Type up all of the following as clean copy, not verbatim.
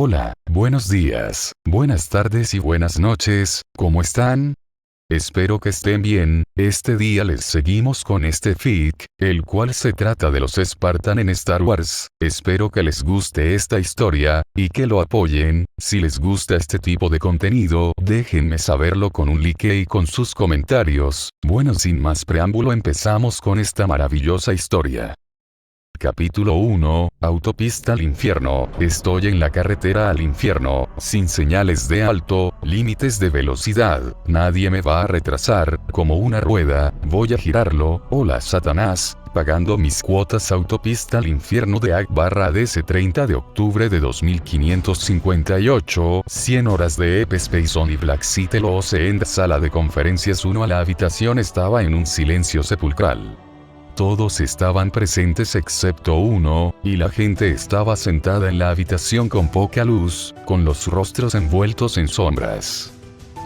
Hola, buenos días, buenas tardes y buenas noches, ¿cómo están? Espero que estén bien. Este día les seguimos con este fic, el cual se trata de los Spartan en Star Wars. Espero que les guste esta historia, y que lo apoyen. Si les gusta este tipo de contenido, déjenme saberlo con un like y con sus comentarios. Bueno, sin más preámbulo, empezamos con esta maravillosa historia. Capítulo 1, Autopista al infierno. Estoy en la carretera al infierno, sin señales de alto, límites de velocidad, nadie me va a retrasar, como una rueda, voy a girarlo, hola Satanás, pagando mis cuotas. Autopista al infierno de AC 30 de octubre de 2558, 100 horas de Ep Space On y Black City Los en sala de conferencias 1. A la habitación estaba en un silencio sepulcral. Todos estaban presentes excepto uno, y la gente estaba sentada en la habitación con poca luz, con los rostros envueltos en sombras.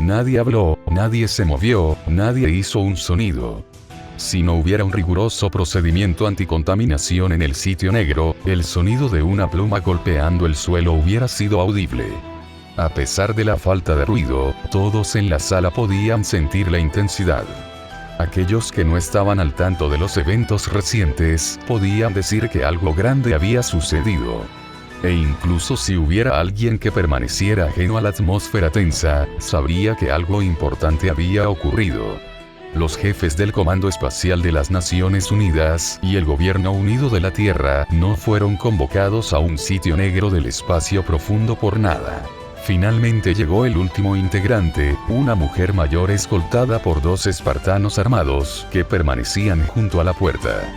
Nadie habló, nadie se movió, nadie hizo un sonido. Si no hubiera un riguroso procedimiento anticontaminación en el sitio negro, el sonido de una pluma golpeando el suelo hubiera sido audible. A pesar de la falta de ruido, todos en la sala podían sentir la intensidad. Aquellos que no estaban al tanto de los eventos recientes podían decir que algo grande había sucedido. E incluso si hubiera alguien que permaneciera ajeno a la atmósfera tensa, sabría que algo importante había ocurrido. Los jefes del Comando Espacial de las Naciones Unidas y el Gobierno Unido de la Tierra no fueron convocados a un sitio negro del espacio profundo por nada. Finalmente llegó el último integrante, una mujer mayor escoltada por 2 espartanos armados, que permanecían junto a la puerta.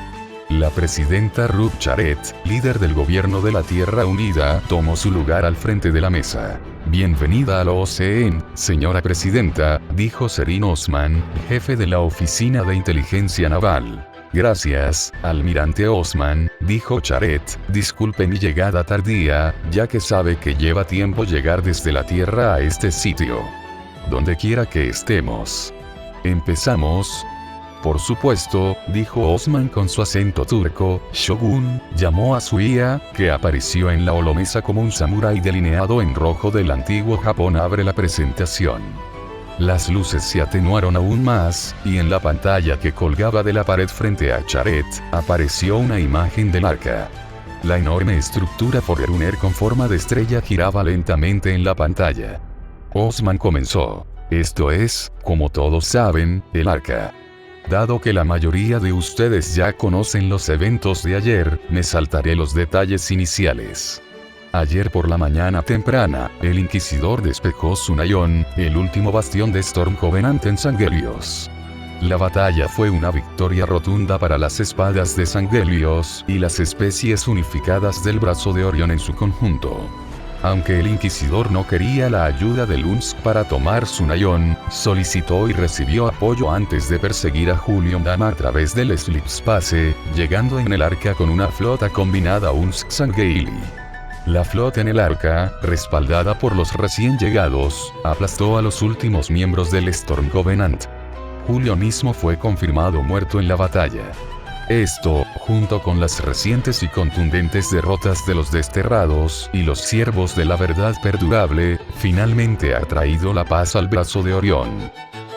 La presidenta Ruth Charet, líder del gobierno de la Tierra Unida, tomó su lugar al frente de la mesa. Bienvenida a la OCN, señora presidenta, dijo Serin Osman, jefe de la Oficina de Inteligencia Naval. Gracias, almirante Osman, dijo Charet, disculpe mi llegada tardía, ya que sabe que lleva tiempo llegar desde la Tierra a este sitio. Donde quiera que estemos. ¿Empezamos? Por supuesto, dijo Osman con su acento turco. Shogun llamó a su IA, que apareció en la holomesa como un samurái delineado en rojo del antiguo Japón. Abre la presentación. Las luces se atenuaron aún más, y en la pantalla que colgaba de la pared frente a Charet, apareció una imagen del arca. La enorme estructura Forerunner con forma de estrella giraba lentamente en la pantalla. Osman comenzó. Esto es, como todos saben, el arca. Dado que la mayoría de ustedes ya conocen los eventos de ayer, me saltaré los detalles iniciales. Ayer por la mañana temprana, el Inquisidor despejó Sunaion, el último bastión de Storm Covenant en Sangelios. La batalla fue una victoria rotunda para las espadas de Sangelios y las especies unificadas del brazo de Orión en su conjunto. Aunque el Inquisidor no quería la ayuda de Lunsk para tomar Sunaion, solicitó y recibió apoyo antes de perseguir a Julian Dama a través del Slipspace, llegando en el arca con una flota combinada Unsk-Sangeili. La flota en el arca, respaldada por los recién llegados, aplastó a los últimos miembros del Storm Covenant. Julio mismo fue confirmado muerto en la batalla. Esto, junto con las recientes y contundentes derrotas de los desterrados y los siervos de la verdad perdurable, finalmente ha traído la paz al brazo de Orión.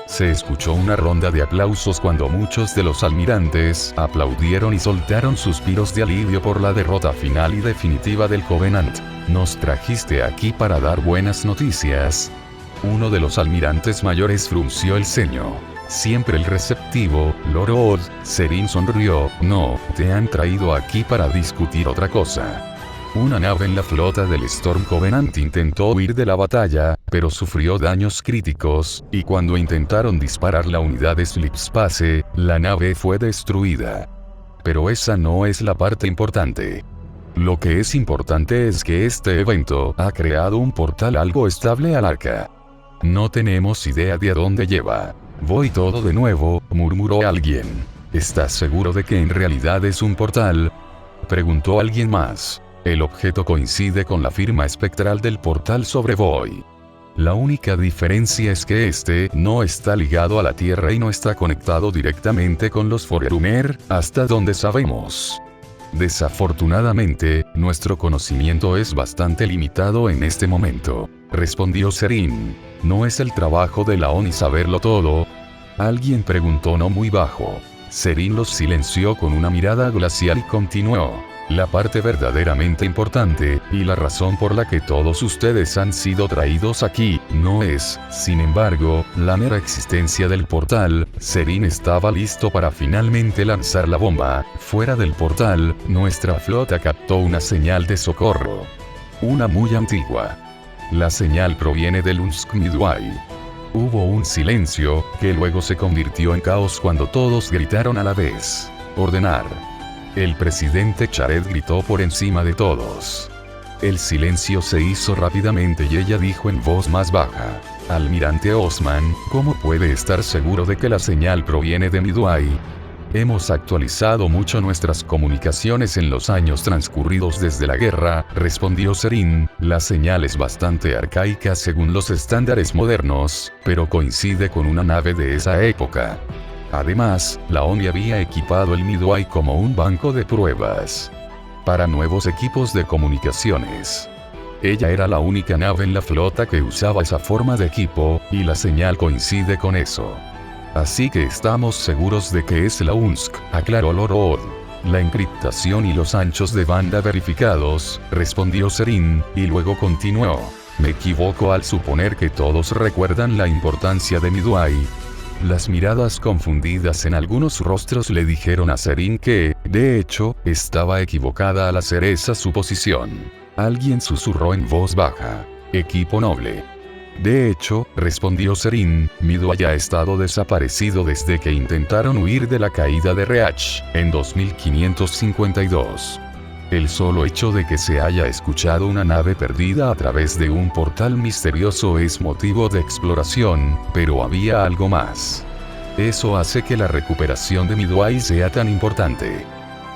Se escuchó una ronda de aplausos cuando muchos de los almirantes aplaudieron y soltaron suspiros de alivio por la derrota final y definitiva del Covenant. Nos trajiste aquí para dar buenas noticias. Uno de los almirantes mayores frunció el ceño. Siempre el receptivo, Lord Odd, Serin sonrió. No, te han traído aquí para discutir otra cosa. Una nave en la flota del Storm Covenant intentó huir de la batalla, pero sufrió daños críticos, y cuando intentaron disparar la unidad de Slipspace, la nave fue destruida. Pero esa no es la parte importante. Lo que es importante es que este evento ha creado un portal algo estable al arca. No tenemos idea de a dónde lleva. Voy todo de nuevo, murmuró alguien. ¿Estás seguro de que en realidad es un portal?, preguntó alguien más. El objeto coincide con la firma espectral del portal sobre Void. La única diferencia es que este no está ligado a la Tierra y no está conectado directamente con los Forerunner, hasta donde sabemos. Desafortunadamente, nuestro conocimiento es bastante limitado en este momento, respondió Serin. ¿No es el trabajo de la ONI saberlo todo? Alguien preguntó no muy bajo. Serin los silenció con una mirada glacial y continuó. La parte verdaderamente importante, y la razón por la que todos ustedes han sido traídos aquí, no es, sin embargo, la mera existencia del portal. Serin estaba listo para finalmente lanzar la bomba. Fuera del portal, nuestra flota captó una señal de socorro. Una muy antigua. La señal proviene del Unsk Midway. Hubo un silencio, que luego se convirtió en caos cuando todos gritaron a la vez. Ordenar. El presidente Chared gritó por encima de todos. El silencio se hizo rápidamente y ella dijo en voz más baja. Almirante Osman, ¿cómo puede estar seguro de que la señal proviene de Midway? Hemos actualizado mucho nuestras comunicaciones en los años transcurridos desde la guerra, respondió Serin. La señal es bastante arcaica según los estándares modernos, pero coincide con una nave de esa época. Además, la ONI había equipado el Midway como un banco de pruebas para nuevos equipos de comunicaciones. Ella era la única nave en la flota que usaba esa forma de equipo, y la señal coincide con eso. Así que estamos seguros de que es la Unsk, aclaró Lorod. La encriptación y los anchos de banda verificados, respondió Serin, y luego continuó. Me equivoco al suponer que todos recuerdan la importancia de Midway. Las miradas confundidas en algunos rostros le dijeron a Serin que, de hecho, estaba equivocada al hacer esa suposición. Alguien susurró en voz baja. Equipo noble. De hecho, respondió Serin, Midway ha estado desaparecido desde que intentaron huir de la caída de Reach, en 2552. El solo hecho de que se haya escuchado una nave perdida a través de un portal misterioso es motivo de exploración, pero había algo más. Eso hace que la recuperación de Midway sea tan importante.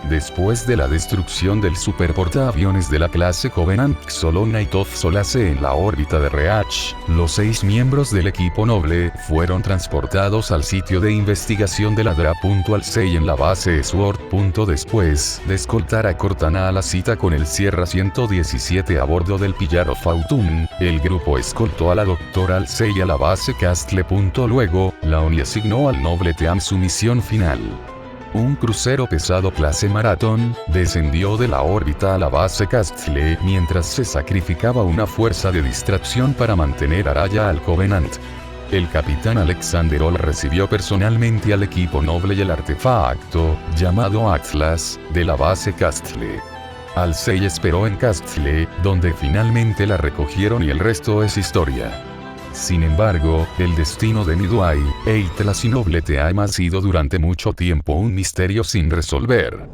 Después de la destrucción del superportaaviones de la clase Covenant Xolona y Toph Solace en la órbita de Reach, los 6 miembros del equipo noble fueron transportados al sitio de investigación de la Dra.6 en la base Sword. Después de escoltar a Cortana a la cita con el Sierra 117 a bordo del Pillar of Autumn, el grupo escoltó a la Doctora Alcei a la base Castle. Luego, la ONI asignó al noble Team su misión final. Un crucero pesado clase Marathon descendió de la órbita a la base Castle mientras se sacrificaba una fuerza de distracción para mantener a raya al Covenant. El capitán Alexander Ol recibió personalmente al equipo noble y el artefacto, llamado Atlas, de la base Castle. Alcei esperó en Castle, donde finalmente la recogieron y el resto es historia. Sin embargo, el destino de Midway, Atlas y Noble Team ha sido durante mucho tiempo un misterio sin resolver.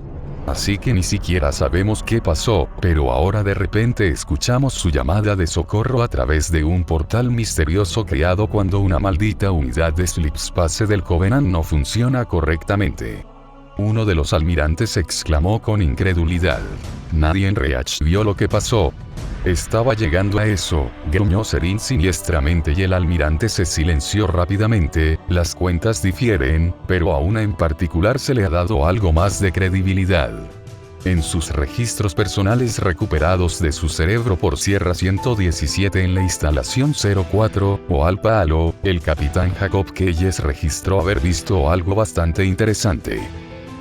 Así que ni siquiera sabemos qué pasó, pero ahora de repente escuchamos su llamada de socorro a través de un portal misterioso creado cuando una maldita unidad de Slipspace del Covenant no funciona correctamente. Uno de los almirantes exclamó con incredulidad. Nadie en Reach vio lo que pasó. Estaba llegando a eso, gruñó Serin siniestramente y el almirante se silenció rápidamente. Las cuentas difieren, pero a una en particular se le ha dado algo más de credibilidad. En sus registros personales recuperados de su cerebro por Sierra 117 en la instalación 04, o Al Palo, el capitán Jacob Keyes registró haber visto algo bastante interesante.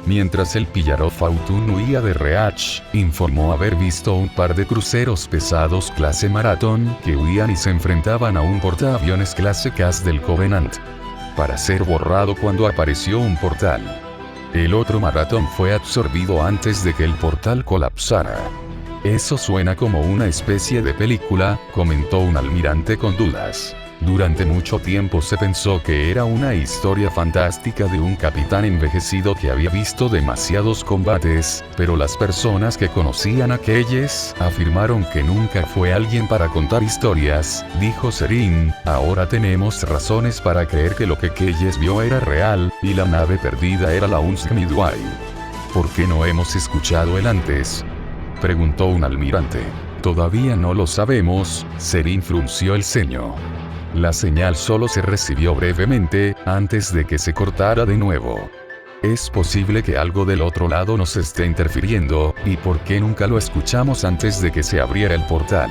Mientras el Pillar of Autumn huía de Reach, informó haber visto un par de cruceros pesados clase Marathon que huían y se enfrentaban a un portaaviones clase Cass del Covenant, para ser borrado cuando apareció un portal. El otro Marathon fue absorbido antes de que el portal colapsara. Eso suena como una especie de película, comentó un almirante con dudas. Durante mucho tiempo se pensó que era una historia fantástica de un capitán envejecido que había visto demasiados combates, pero las personas que conocían a Keyes afirmaron que nunca fue alguien para contar historias, dijo Serin. Ahora tenemos razones para creer que lo que Keyes vio era real, y la nave perdida era la Unsk Midway. ¿Por qué no hemos escuchado él antes?, preguntó un almirante. Todavía no lo sabemos, Serin frunció el ceño. La señal solo se recibió brevemente, antes de que se cortara de nuevo. Es posible que algo del otro lado nos esté interfiriendo, ¿y por qué nunca lo escuchamos antes de que se abriera el portal?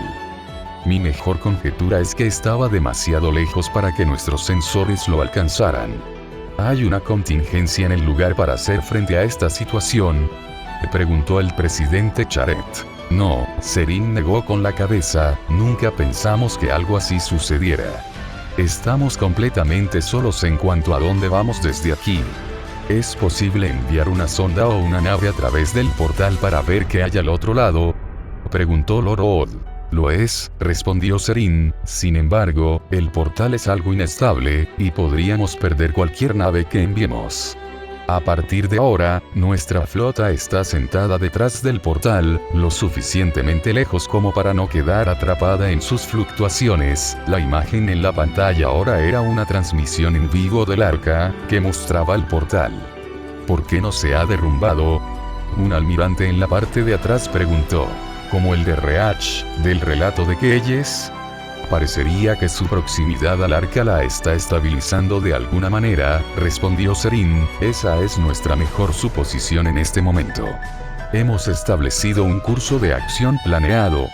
Mi mejor conjetura es que estaba demasiado lejos para que nuestros sensores lo alcanzaran. ¿Hay una contingencia en el lugar para hacer frente a esta situación?, preguntó el presidente Charet. No, Serin negó con la cabeza, nunca pensamos que algo así sucediera. Estamos completamente solos en cuanto a dónde vamos desde aquí. ¿Es posible enviar una sonda o una nave a través del portal para ver qué hay al otro lado?, preguntó Lord Odd. Lo es, respondió Serin, sin embargo, el portal es algo inestable, y podríamos perder cualquier nave que enviemos. A partir de ahora, nuestra flota está sentada detrás del portal, lo suficientemente lejos como para no quedar atrapada en sus fluctuaciones. La imagen en la pantalla ahora era una transmisión en vivo del arca, que mostraba el portal. ¿Por qué no se ha derrumbado?, un almirante en la parte de atrás preguntó. ¿Como el de Reach, del relato de Keyes? Parecería que su proximidad al arca la está estabilizando de alguna manera, respondió Serin, esa es nuestra mejor suposición en este momento. ¿Hemos establecido un curso de acción planeado?,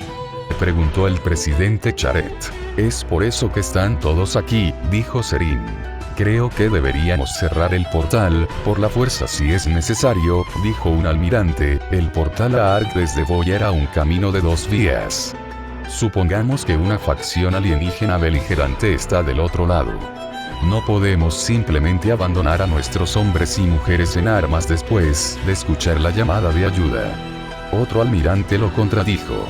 preguntó el presidente Charet. Es por eso que están todos aquí, dijo Serin. Creo que deberíamos cerrar el portal, por la fuerza si es necesario, dijo un almirante. El portal a Ark desde Boya era un camino de 2 vías. Supongamos que una facción alienígena beligerante está del otro lado. No podemos simplemente abandonar a nuestros hombres y mujeres en armas después de escuchar la llamada de ayuda. Otro almirante lo contradijo.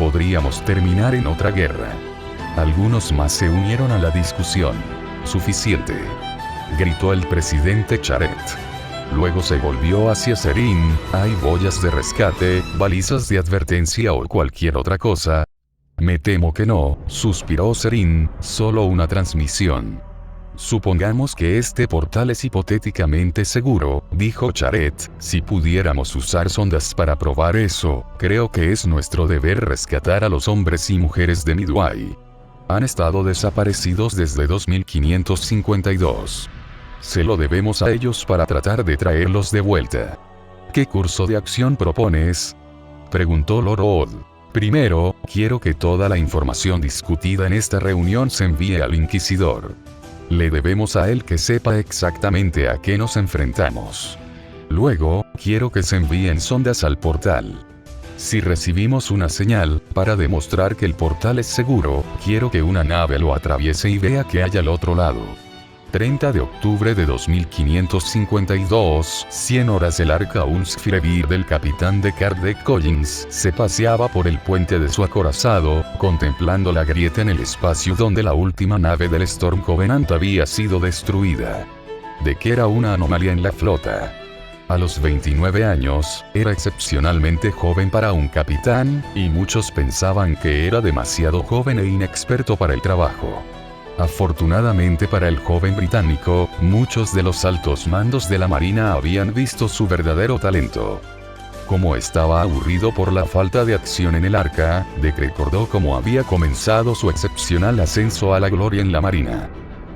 Podríamos terminar en otra guerra. Algunos más se unieron a la discusión. Suficiente, gritó el presidente Charet. Luego se volvió hacia Serin. ¿Hay boyas de rescate, balizas de advertencia o cualquier otra cosa? Me temo que no, suspiró Serin, solo una transmisión. Supongamos que este portal es hipotéticamente seguro, dijo Charet, si pudiéramos usar sondas para probar eso, creo que es nuestro deber rescatar a los hombres y mujeres de Midway. Han estado desaparecidos desde 2552. Se lo debemos a ellos para tratar de traerlos de vuelta. ¿Qué curso de acción propones?, preguntó Lord Odd. Primero, quiero que toda la información discutida en esta reunión se envíe al Inquisidor. Le debemos a él que sepa exactamente a qué nos enfrentamos. Luego, quiero que se envíen sondas al portal. Si recibimos una señal, para demostrar que el portal es seguro, quiero que una nave lo atraviese y vea qué hay al otro lado. 30 de octubre de 2552, 100 horas. El arca Unsfirevir del capitán de Kardec Collins se paseaba por el puente de su acorazado, contemplando la grieta en el espacio donde la última nave del Storm Covenant había sido destruida. De que era una anomalía en la flota. A los 29 años, era excepcionalmente joven para un capitán, y muchos pensaban que era demasiado joven e inexperto para el trabajo. Afortunadamente para el joven británico, muchos de los altos mandos de la Marina habían visto su verdadero talento. Como estaba aburrido por la falta de acción en el arca, Deke recordó cómo había comenzado su excepcional ascenso a la gloria en la Marina.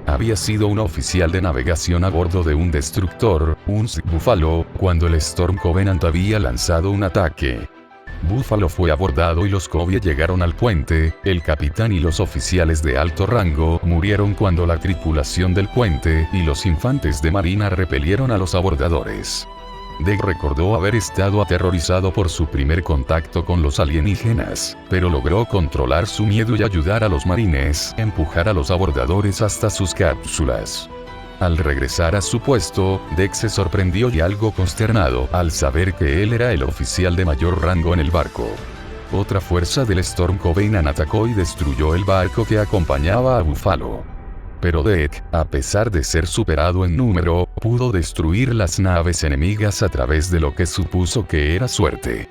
Había sido un oficial de navegación a bordo de un destructor, un Buffalo, cuando el Storm Covenant había lanzado un ataque. Buffalo fue abordado y los Covey llegaron al puente. El capitán y los oficiales de alto rango murieron cuando la tripulación del puente y los infantes de marina repelieron a los abordadores. Deke recordó haber estado aterrorizado por su primer contacto con los alienígenas, pero logró controlar su miedo y ayudar a los marines, empujar a los abordadores hasta sus cápsulas. Al regresar a su puesto, Deke se sorprendió y algo consternado al saber que él era el oficial de mayor rango en el barco. Otra fuerza del Storm Covenant atacó y destruyó el barco que acompañaba a Buffalo. Pero Deke, a pesar de ser superado en número, pudo destruir las naves enemigas a través de lo que supuso que era suerte.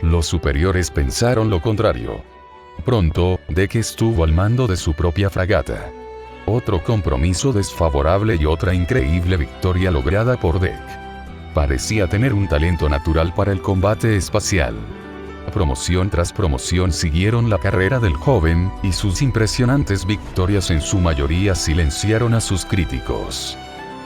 Los superiores pensaron lo contrario. Pronto, Deke estuvo al mando de su propia fragata. Otro compromiso desfavorable y otra increíble victoria lograda por Deke. Parecía tener un talento natural para el combate espacial. Promoción tras promoción siguieron la carrera del joven, y sus impresionantes victorias en su mayoría silenciaron a sus críticos.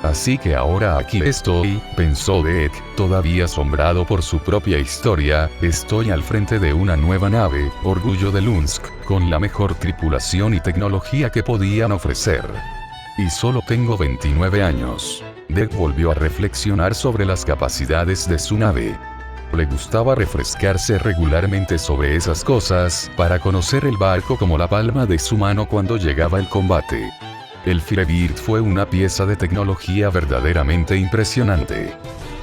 Así que ahora aquí estoy, pensó Deke, todavía asombrado por su propia historia, estoy al frente de una nueva nave, Orgullo de Lunsk, con la mejor tripulación y tecnología que podían ofrecer. Y solo tengo 29 años. Deke volvió a reflexionar sobre las capacidades de su nave. Le gustaba refrescarse regularmente sobre esas cosas, para conocer el barco como la palma de su mano cuando llegaba el combate. El Firebird fue una pieza de tecnología verdaderamente impresionante.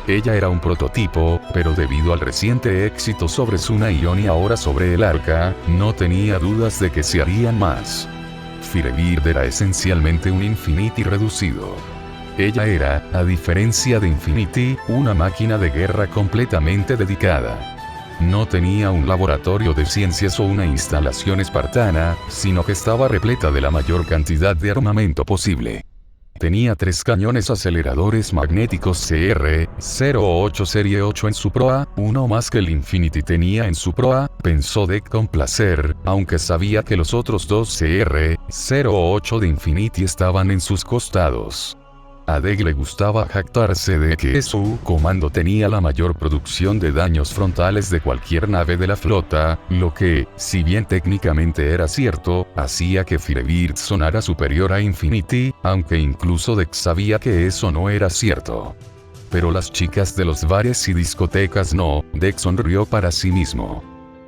Ella era un prototipo, pero debido al reciente éxito sobre Suna Ion y ahora sobre el Arca, no tenía dudas de que se harían más. Firebird era esencialmente un Infinity reducido. Ella era, a diferencia de Infinity, una máquina de guerra completamente dedicada. No tenía un laboratorio de ciencias o una instalación espartana, sino que estaba repleta de la mayor cantidad de armamento posible. Tenía 3 cañones aceleradores magnéticos CR-08 Serie 8 en su proa, uno más que el Infinity tenía en su proa, pensó Deke con placer, aunque sabía que los otros 2 CR-08 de Infinity estaban en sus costados. A Deke le gustaba jactarse de que su comando tenía la mayor producción de daños frontales de cualquier nave de la flota, lo que, si bien técnicamente era cierto, hacía que Firebird sonara superior a Infinity, aunque incluso Deke sabía que eso no era cierto. Pero las chicas de los bares y discotecas no, Deke sonrió para sí mismo.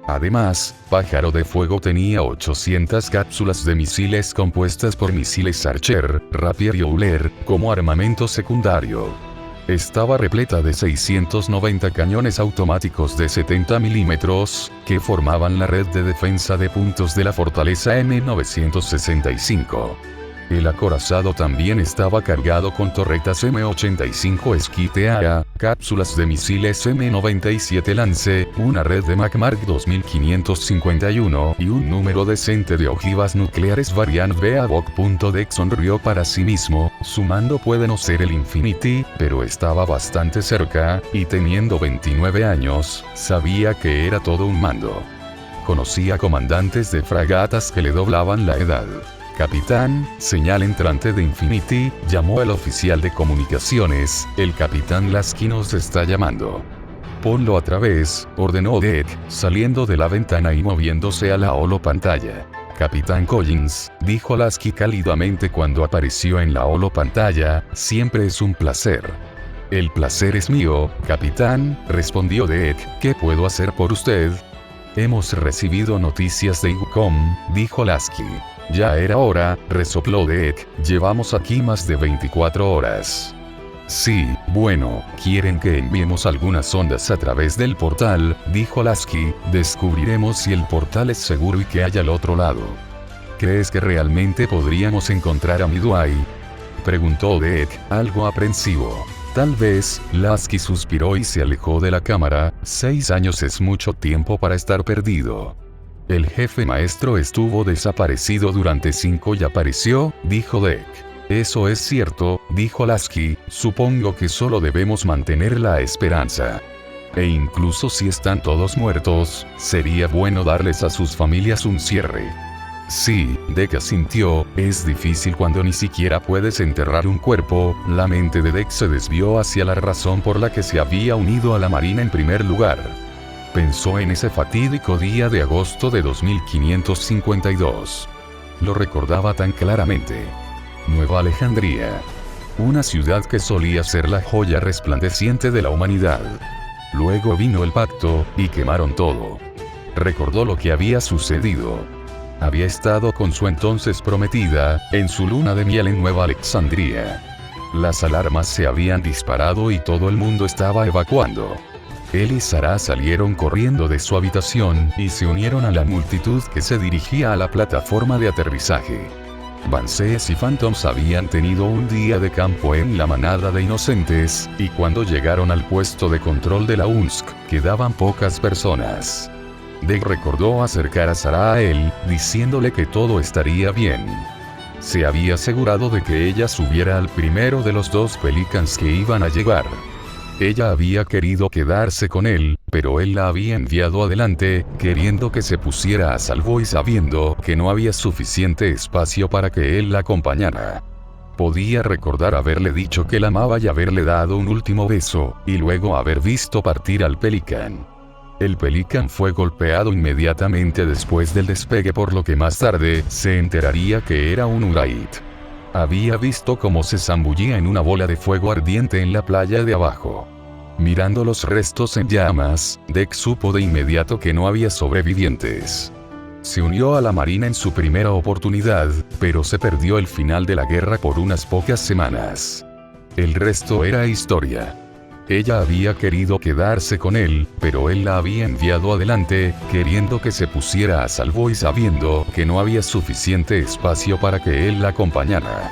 Además, Pájaro de Fuego tenía 800 cápsulas de misiles compuestas por misiles Archer, Rapier y Euler, como armamento secundario. Estaba repleta de 690 cañones automáticos de 70 milímetros, que formaban la red de defensa de puntos de la fortaleza M965. El acorazado también estaba cargado con torretas M85 Esquitea, cápsulas de misiles M97 Lance, una red de MacMark 2551 y un número decente de ojivas nucleares Variant Beavok. Deke sonrió para sí mismo, su mando puede no ser el Infinity, pero estaba bastante cerca, y teniendo 29 años, sabía que era todo un mando. Conocía comandantes de fragatas que le doblaban la edad. Capitán, señal entrante de Infinity, llamó el oficial de comunicaciones, el Capitán Lasky nos está llamando. Ponlo a través, ordenó Deke, saliendo de la ventana y moviéndose a la holopantalla. Capitán Collins, dijo Lasky cálidamente cuando apareció en la holopantalla, siempre es un placer. El placer es mío, capitán, respondió Deke, ¿qué puedo hacer por usted? Hemos recibido noticias de IUCOM, dijo Lasky. Ya era hora, resopló Deke, llevamos aquí más de 24 horas. Sí, bueno, quieren que enviemos algunas ondas a través del portal, dijo Lasky, descubriremos si el portal es seguro y qué hay al otro lado. ¿Crees que realmente podríamos encontrar a Midway? Preguntó Deke, algo aprensivo. Tal vez, Lasky suspiró y se alejó de la cámara, 6 años es mucho tiempo para estar perdido. El jefe maestro estuvo desaparecido durante 5 y apareció, dijo Deke. Eso es cierto, dijo Lasky, supongo que solo debemos mantener la esperanza. E incluso si están todos muertos, sería bueno darles a sus familias un cierre. Sí, Deke asintió, es difícil cuando ni siquiera puedes enterrar un cuerpo. La mente de Deke se desvió hacia la razón por la que se había unido a la Marina en primer lugar. Pensó en ese fatídico día de agosto de 2552. Lo recordaba tan claramente. Nueva Alejandría. Una ciudad que solía ser la joya resplandeciente de la humanidad. Luego vino el pacto, y quemaron todo. Recordó lo que había sucedido. Había estado con su entonces prometida, en su luna de miel en Nueva Alexandria. Las alarmas se habían disparado y todo el mundo estaba evacuando. Él y Sarah salieron corriendo de su habitación y se unieron a la multitud que se dirigía a la plataforma de aterrizaje. Vancees y Phantoms habían tenido un día de campo en la manada de inocentes, y cuando llegaron al puesto de control de la UNSC, quedaban pocas personas. Deke recordó acercar a Sarah a él, diciéndole que todo estaría bien. Se había asegurado de que ella subiera al primero de los 2 Pelicans que iban a llegar. Ella había querido quedarse con él, pero él la había enviado adelante, queriendo que se pusiera a salvo y sabiendo que no había suficiente espacio para que él la acompañara. Podía recordar haberle dicho que la amaba y haberle dado un último beso, y luego haber visto partir al Pelican. El Pelican fue golpeado inmediatamente después del despegue, por lo que más tarde se enteraría que era un Uraid. Había visto cómo se zambullía en una bola de fuego ardiente en la playa de abajo. Mirando los restos en llamas, Dex supo de inmediato que no había sobrevivientes. Se unió a la Marina en su primera oportunidad, pero se perdió el final de la guerra por unas pocas semanas. El resto era historia. Ella había querido quedarse con él, pero él la había enviado adelante, queriendo que se pusiera a salvo y sabiendo que no había suficiente espacio para que él la acompañara.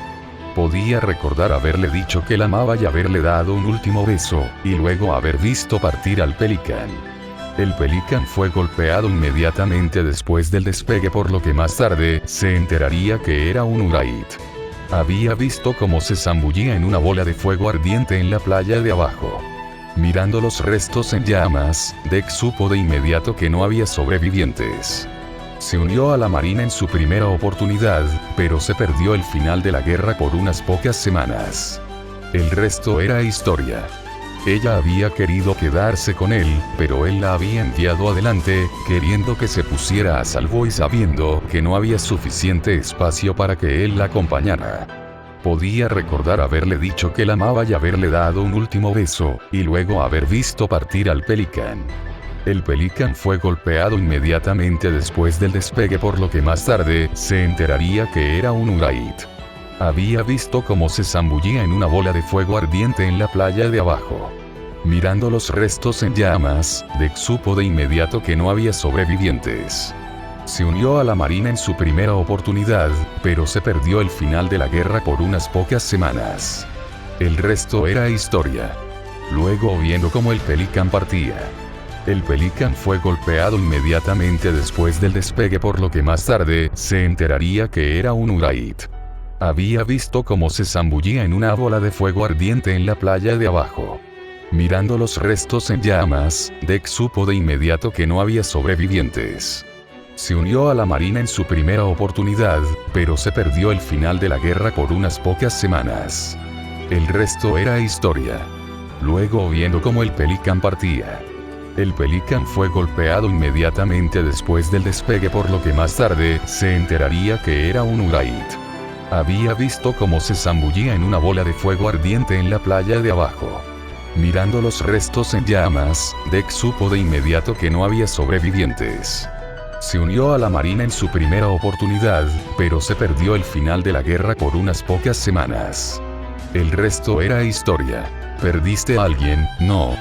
Podía recordar haberle dicho que la amaba y haberle dado un último beso, y luego haber visto partir al Pelican. El Pelican fue golpeado inmediatamente después del despegue, por lo que más tarde se enteraría que era un Uraid. Había visto cómo se zambullía en una bola de fuego ardiente en la playa de abajo. Mirando los restos en llamas, Dex supo de inmediato que no había sobrevivientes. Se unió a la Marina en su primera oportunidad, pero se perdió el final de la guerra por unas pocas semanas. El resto era historia. Ella había querido quedarse con él, pero él la había enviado adelante, queriendo que se pusiera a salvo y sabiendo que no había suficiente espacio para que él la acompañara. Podía recordar haberle dicho que la amaba y haberle dado un último beso, y luego haber visto partir al Pelican. El Pelican fue golpeado inmediatamente después del despegue, por lo que más tarde se enteraría que era un Uraid. Había visto cómo se zambullía en una bola de fuego ardiente en la playa de abajo. Mirando los restos en llamas, Dex supo de inmediato que no había sobrevivientes. Se unió a la Marina en su primera oportunidad, pero se perdió el final de la guerra por unas pocas semanas. El resto era historia. Luego, viendo cómo el Pelican partía. El Pelican fue golpeado inmediatamente después del despegue, por lo que más tarde se enteraría que era un Uraid. Había visto cómo se zambullía en una bola de fuego ardiente en la playa de abajo. Mirando los restos en llamas, Dex supo de inmediato que no había sobrevivientes. Se unió a la Marina en su primera oportunidad, pero se perdió el final de la guerra por unas pocas semanas. El resto era historia. Luego, viendo cómo el Pelican partía. El Pelican fue golpeado inmediatamente después del despegue, por lo que más tarde se enteraría que era un Uraid. Había visto cómo se zambullía en una bola de fuego ardiente en la playa de abajo. Mirando los restos en llamas, Dex supo de inmediato que no había sobrevivientes. Se unió a la Marina en su primera oportunidad, pero se perdió el final de la guerra por unas pocas semanas. El resto era historia. ¿Perdiste a alguien? No.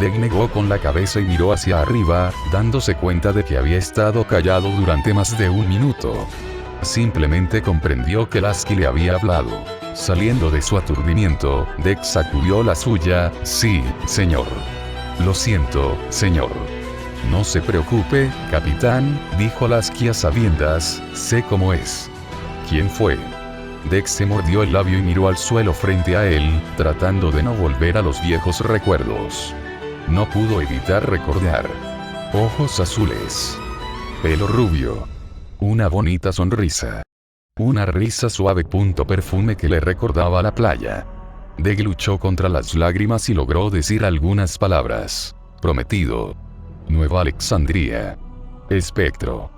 Dex negó con la cabeza y miró hacia arriba, dándose cuenta de que había estado callado durante más de un minuto. Simplemente comprendió que Lasky le había hablado. Saliendo de su aturdimiento, Dex sacudió la suya. Sí, señor. Lo siento, señor. No se preocupe, capitán, dijo Lasky a sabiendas, sé cómo es. ¿Quién fue? Dex se mordió el labio y miró al suelo frente a él, tratando de no volver a los viejos recuerdos. No pudo evitar recordar. Ojos azules. Pelo rubio. Una bonita sonrisa. Una risa suave. Perfume que le recordaba la playa. Dex luchó contra las lágrimas y logró decir algunas palabras. Prometido. Nueva Alexandria. Espectro.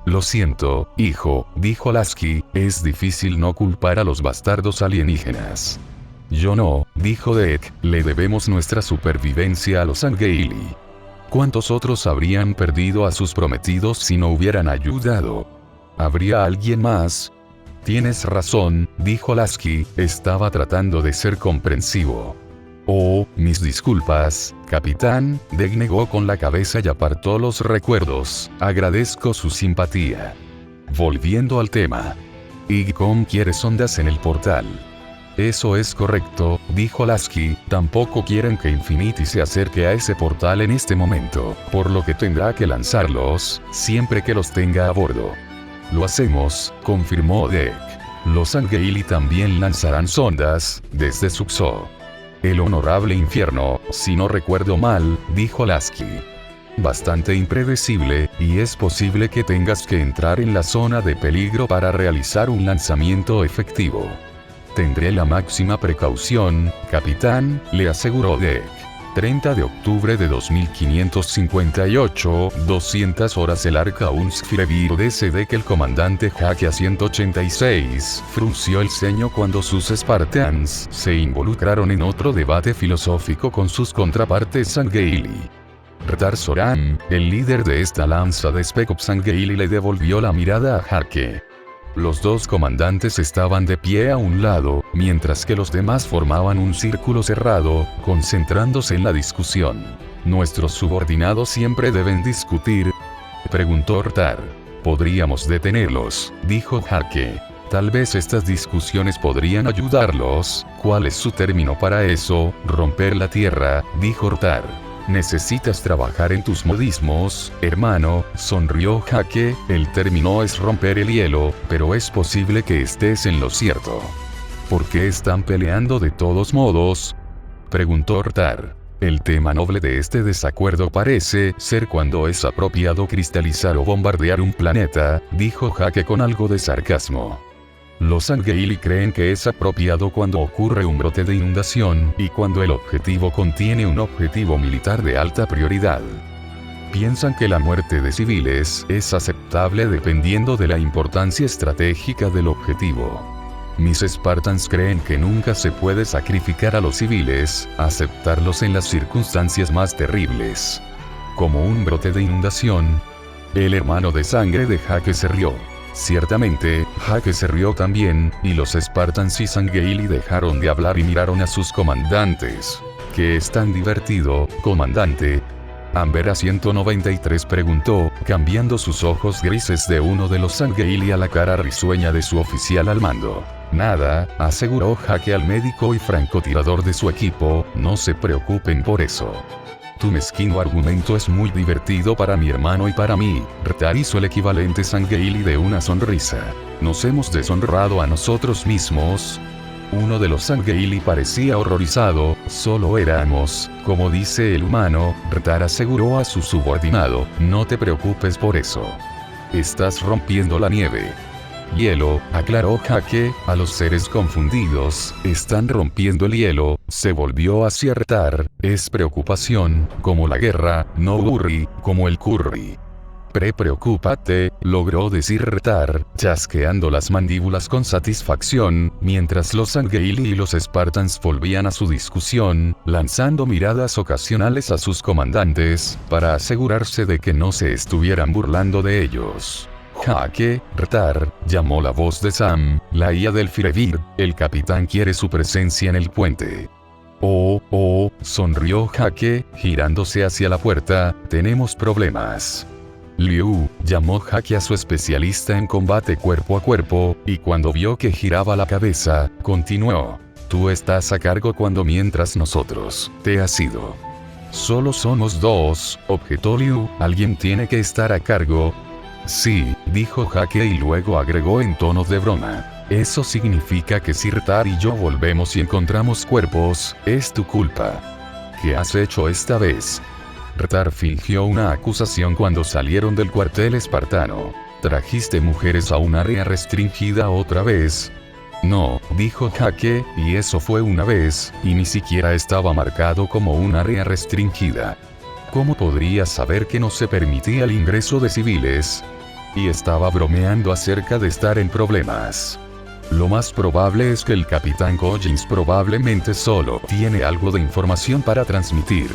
Lo siento, hijo, dijo Lasky, es difícil no culpar a los bastardos alienígenas. Yo no, dijo Dex, le debemos nuestra supervivencia a los Angeili. ¿Cuántos otros habrían perdido a sus prometidos si no hubieran ayudado? ¿Habría alguien más? Tienes razón, dijo Lasky, estaba tratando de ser comprensivo. Oh, mis disculpas, capitán, Dex negó con la cabeza y apartó los recuerdos, agradezco su simpatía. Volviendo al tema. Igcom quiere sondas en el portal. Eso es correcto, dijo Lasky, tampoco quieren que Infinity se acerque a ese portal en este momento, por lo que tendrá que lanzarlos, siempre que los tenga a bordo. Lo hacemos, confirmó Dex. Los Angeili también lanzarán sondas, desde Suxo. El honorable infierno, si no recuerdo mal, dijo Lasky. Bastante impredecible, y es posible que tengas que entrar en la zona de peligro para realizar un lanzamiento efectivo. Tendré la máxima precaución, capitán, le aseguró Deck. 30 de octubre de 2558, 200 horas. El arca Unsfirevir de que el comandante Hake a 186 frunció el ceño cuando sus Spartans se involucraron en otro debate filosófico con sus contrapartes Sangeili. Rtar Soram, el líder de esta lanza de Spec Ops Sangeili, le devolvió la mirada a Hake. Los dos comandantes estaban de pie a un lado, mientras que los demás formaban un círculo cerrado, concentrándose en la discusión. ¿Nuestros subordinados siempre deben discutir?, preguntó Rtar. Podríamos detenerlos, dijo Hake. Tal vez estas discusiones podrían ayudarlos. ¿Cuál es su término para eso? Romper la tierra, dijo Rtar. Necesitas trabajar en tus modismos, hermano, sonrió Hake. El término es romper el hielo, pero es posible que estés en lo cierto. ¿Por qué están peleando de todos modos?, preguntó Rtar. El tema noble de este desacuerdo parece ser cuando es apropiado cristalizar o bombardear un planeta, dijo Hake con algo de sarcasmo. Los Sangeili creen que es apropiado cuando ocurre un brote de inundación y cuando el objetivo contiene un objetivo militar de alta prioridad. Piensan que la muerte de civiles es aceptable dependiendo de la importancia estratégica del objetivo. Mis Spartans creen que nunca se puede sacrificar a los civiles, aceptarlos en las circunstancias más terribles. Como un brote de inundación. El hermano de sangre de Hake se rió. Ciertamente, Hake se rió también, y los Spartans y Sangeili dejaron de hablar y miraron a sus comandantes. ¿Qué es tan divertido, comandante?, Amber a 193 preguntó, cambiando sus ojos grises de uno de los Sangeili a la cara risueña de su oficial al mando. Nada, aseguró Hake al médico y francotirador de su equipo, no se preocupen por eso. Tu mezquino argumento es muy divertido para mi hermano y para mí. Rtar hizo el equivalente Sangeili de una sonrisa. ¿Nos hemos deshonrado a nosotros mismos? Uno de los Sangeili parecía horrorizado. Solo éramos, como dice el humano, Rtar aseguró a su subordinado, no te preocupes por eso. Estás rompiendo la nieve. Hielo, aclaró Hake, a los seres confundidos, están rompiendo el hielo. Se volvió hacia Rtar, es preocupación, como la guerra, no worry, como el curry. Preocúpate, logró decir Rtar, chasqueando las mandíbulas con satisfacción, mientras los Sangeili y los Spartans volvían a su discusión, lanzando miradas ocasionales a sus comandantes, para asegurarse de que no se estuvieran burlando de ellos. Hake, Rtar, llamó la voz de Sam, la IA del Firevir, el capitán quiere su presencia en el puente. Oh, sonrió Hake, girándose hacia la puerta, tenemos problemas. Liu, llamó Hake a su especialista en combate cuerpo a cuerpo, y cuando vio que giraba la cabeza, continuó. Tú estás a cargo mientras nosotros, te has ido. Solo somos dos, objetó Liu, alguien tiene que estar a cargo. Sí, dijo Hake y luego agregó en tono de broma. Eso significa que si Rtar y yo volvemos y encontramos cuerpos, es tu culpa. ¿Qué has hecho esta vez? Rtar fingió una acusación cuando salieron del cuartel espartano. ¿Trajiste mujeres a un área restringida otra vez? No, dijo Hake, y eso fue una vez, y ni siquiera estaba marcado como un área restringida. ¿Cómo podrías saber que no se permitía el ingreso de civiles? Y estaba bromeando acerca de estar en problemas. Lo más probable es que el capitán Collins probablemente solo tiene algo de información para transmitir.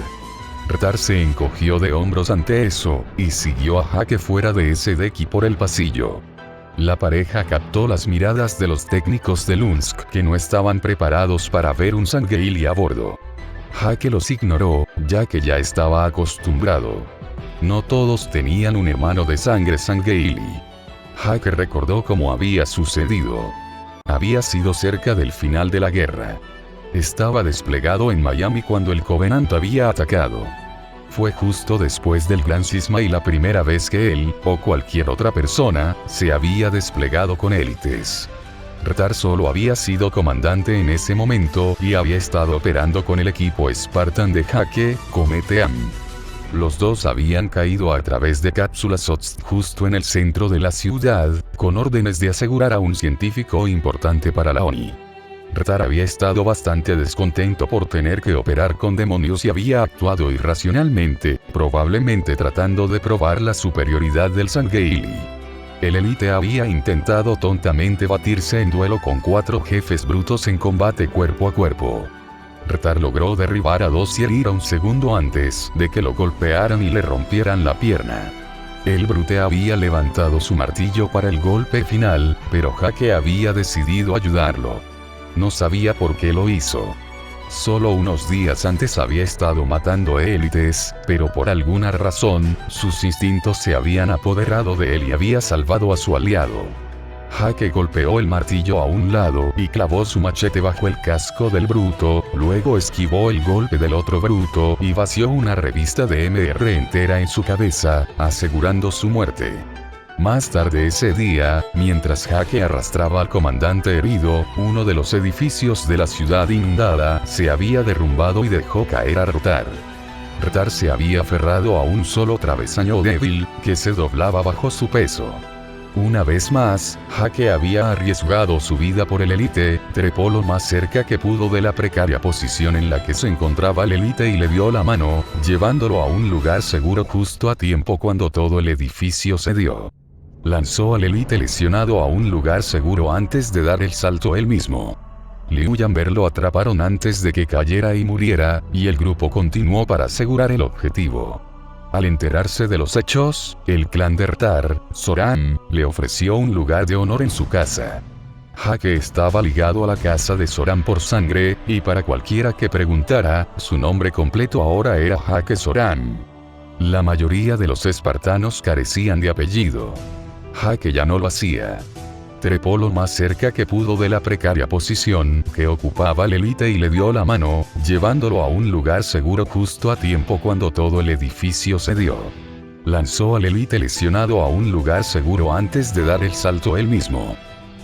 Rtar se encogió de hombros ante eso, y siguió a Hake fuera de ese deck y por el pasillo. La pareja captó las miradas de los técnicos de Lunsk que no estaban preparados para ver un Sangeili a bordo. Hake los ignoró, ya que ya estaba acostumbrado. No todos tenían un hermano de sangre Sangeili. Hake recordó cómo había sucedido. Había sido cerca del final de la guerra. Estaba desplegado en Miami cuando el Covenant había atacado. Fue justo después del gran cisma y la primera vez que él, o cualquier otra persona, se había desplegado con élites. Rtar solo había sido comandante en ese momento y había estado operando con el equipo Spartan de Hake, Cometeam. Los dos habían caído a través de cápsulas OTS justo en el centro de la ciudad, con órdenes de asegurar a un científico importante para la ONI. Rtar había estado bastante descontento por tener que operar con demonios y había actuado irracionalmente, probablemente tratando de probar la superioridad del Sangheili. El élite había intentado tontamente batirse en duelo con 4 jefes brutos en combate cuerpo a cuerpo. Rtar logró derribar a 2 y herir a un segundo antes de que lo golpearan y le rompieran la pierna. El brute había levantado su martillo para el golpe final, pero Hake había decidido ayudarlo. No sabía por qué lo hizo. Solo unos días antes había estado matando élites, pero por alguna razón, sus instintos se habían apoderado de él y había salvado a su aliado. Hake golpeó el martillo a un lado y clavó su machete bajo el casco del bruto, luego esquivó el golpe del otro bruto y vació una revista de MR entera en su cabeza, asegurando su muerte. Más tarde ese día, mientras Hake arrastraba al comandante herido, uno de los edificios de la ciudad inundada se había derrumbado y dejó caer a Rtar. Rtar se había aferrado a un solo travesaño débil, que se doblaba bajo su peso. Una vez más, Hake había arriesgado su vida por el élite, trepó lo más cerca que pudo de la precaria posición en la que se encontraba el élite y le dio la mano, llevándolo a un lugar seguro justo a tiempo cuando todo el edificio cedió. Lanzó al élite lesionado a un lugar seguro antes de dar el salto él mismo. Liu y Amber lo atraparon antes de que cayera y muriera, y el grupo continuó para asegurar el objetivo. Al enterarse de los hechos, el clan de Rtar, Zoran, le ofreció un lugar de honor en su casa. Hake estaba ligado a la casa de Zoran por sangre, y para cualquiera que preguntara, su nombre completo ahora era Hake Zoran. La mayoría de los espartanos carecían de apellido. Hake ya no lo hacía. Trepó lo más cerca que pudo de la precaria posición que ocupaba el élite y le dio la mano, llevándolo a un lugar seguro justo a tiempo cuando todo el edificio cedió. Lanzó al élite lesionado a un lugar seguro antes de dar el salto él mismo.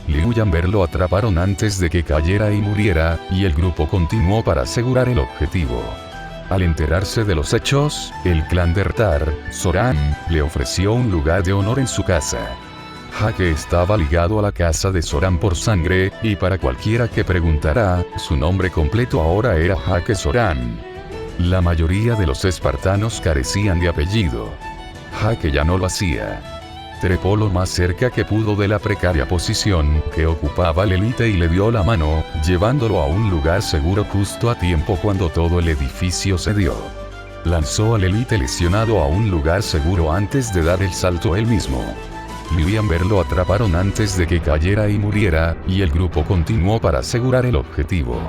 Liu y Amber lo atraparon antes de que cayera y muriera, y el grupo continuó para asegurar el objetivo. Al enterarse de los hechos, el clan de Rtar, Zoran, le ofreció un lugar de honor en su casa. Hake estaba ligado a la casa de Zoran por sangre, y para cualquiera que preguntara, su nombre completo ahora era Hake Zoran. La mayoría de los espartanos carecían de apellido. Hake ya no lo hacía. Trepó lo más cerca que pudo de la precaria posición que ocupaba el élite y le dio la mano, llevándolo a un lugar seguro justo a tiempo cuando todo el edificio cedió. Lanzó al élite lesionado a un lugar seguro antes de dar el salto él mismo. Liu y Amber lo atraparon antes de que cayera y muriera, y el grupo continuó para asegurar el objetivo.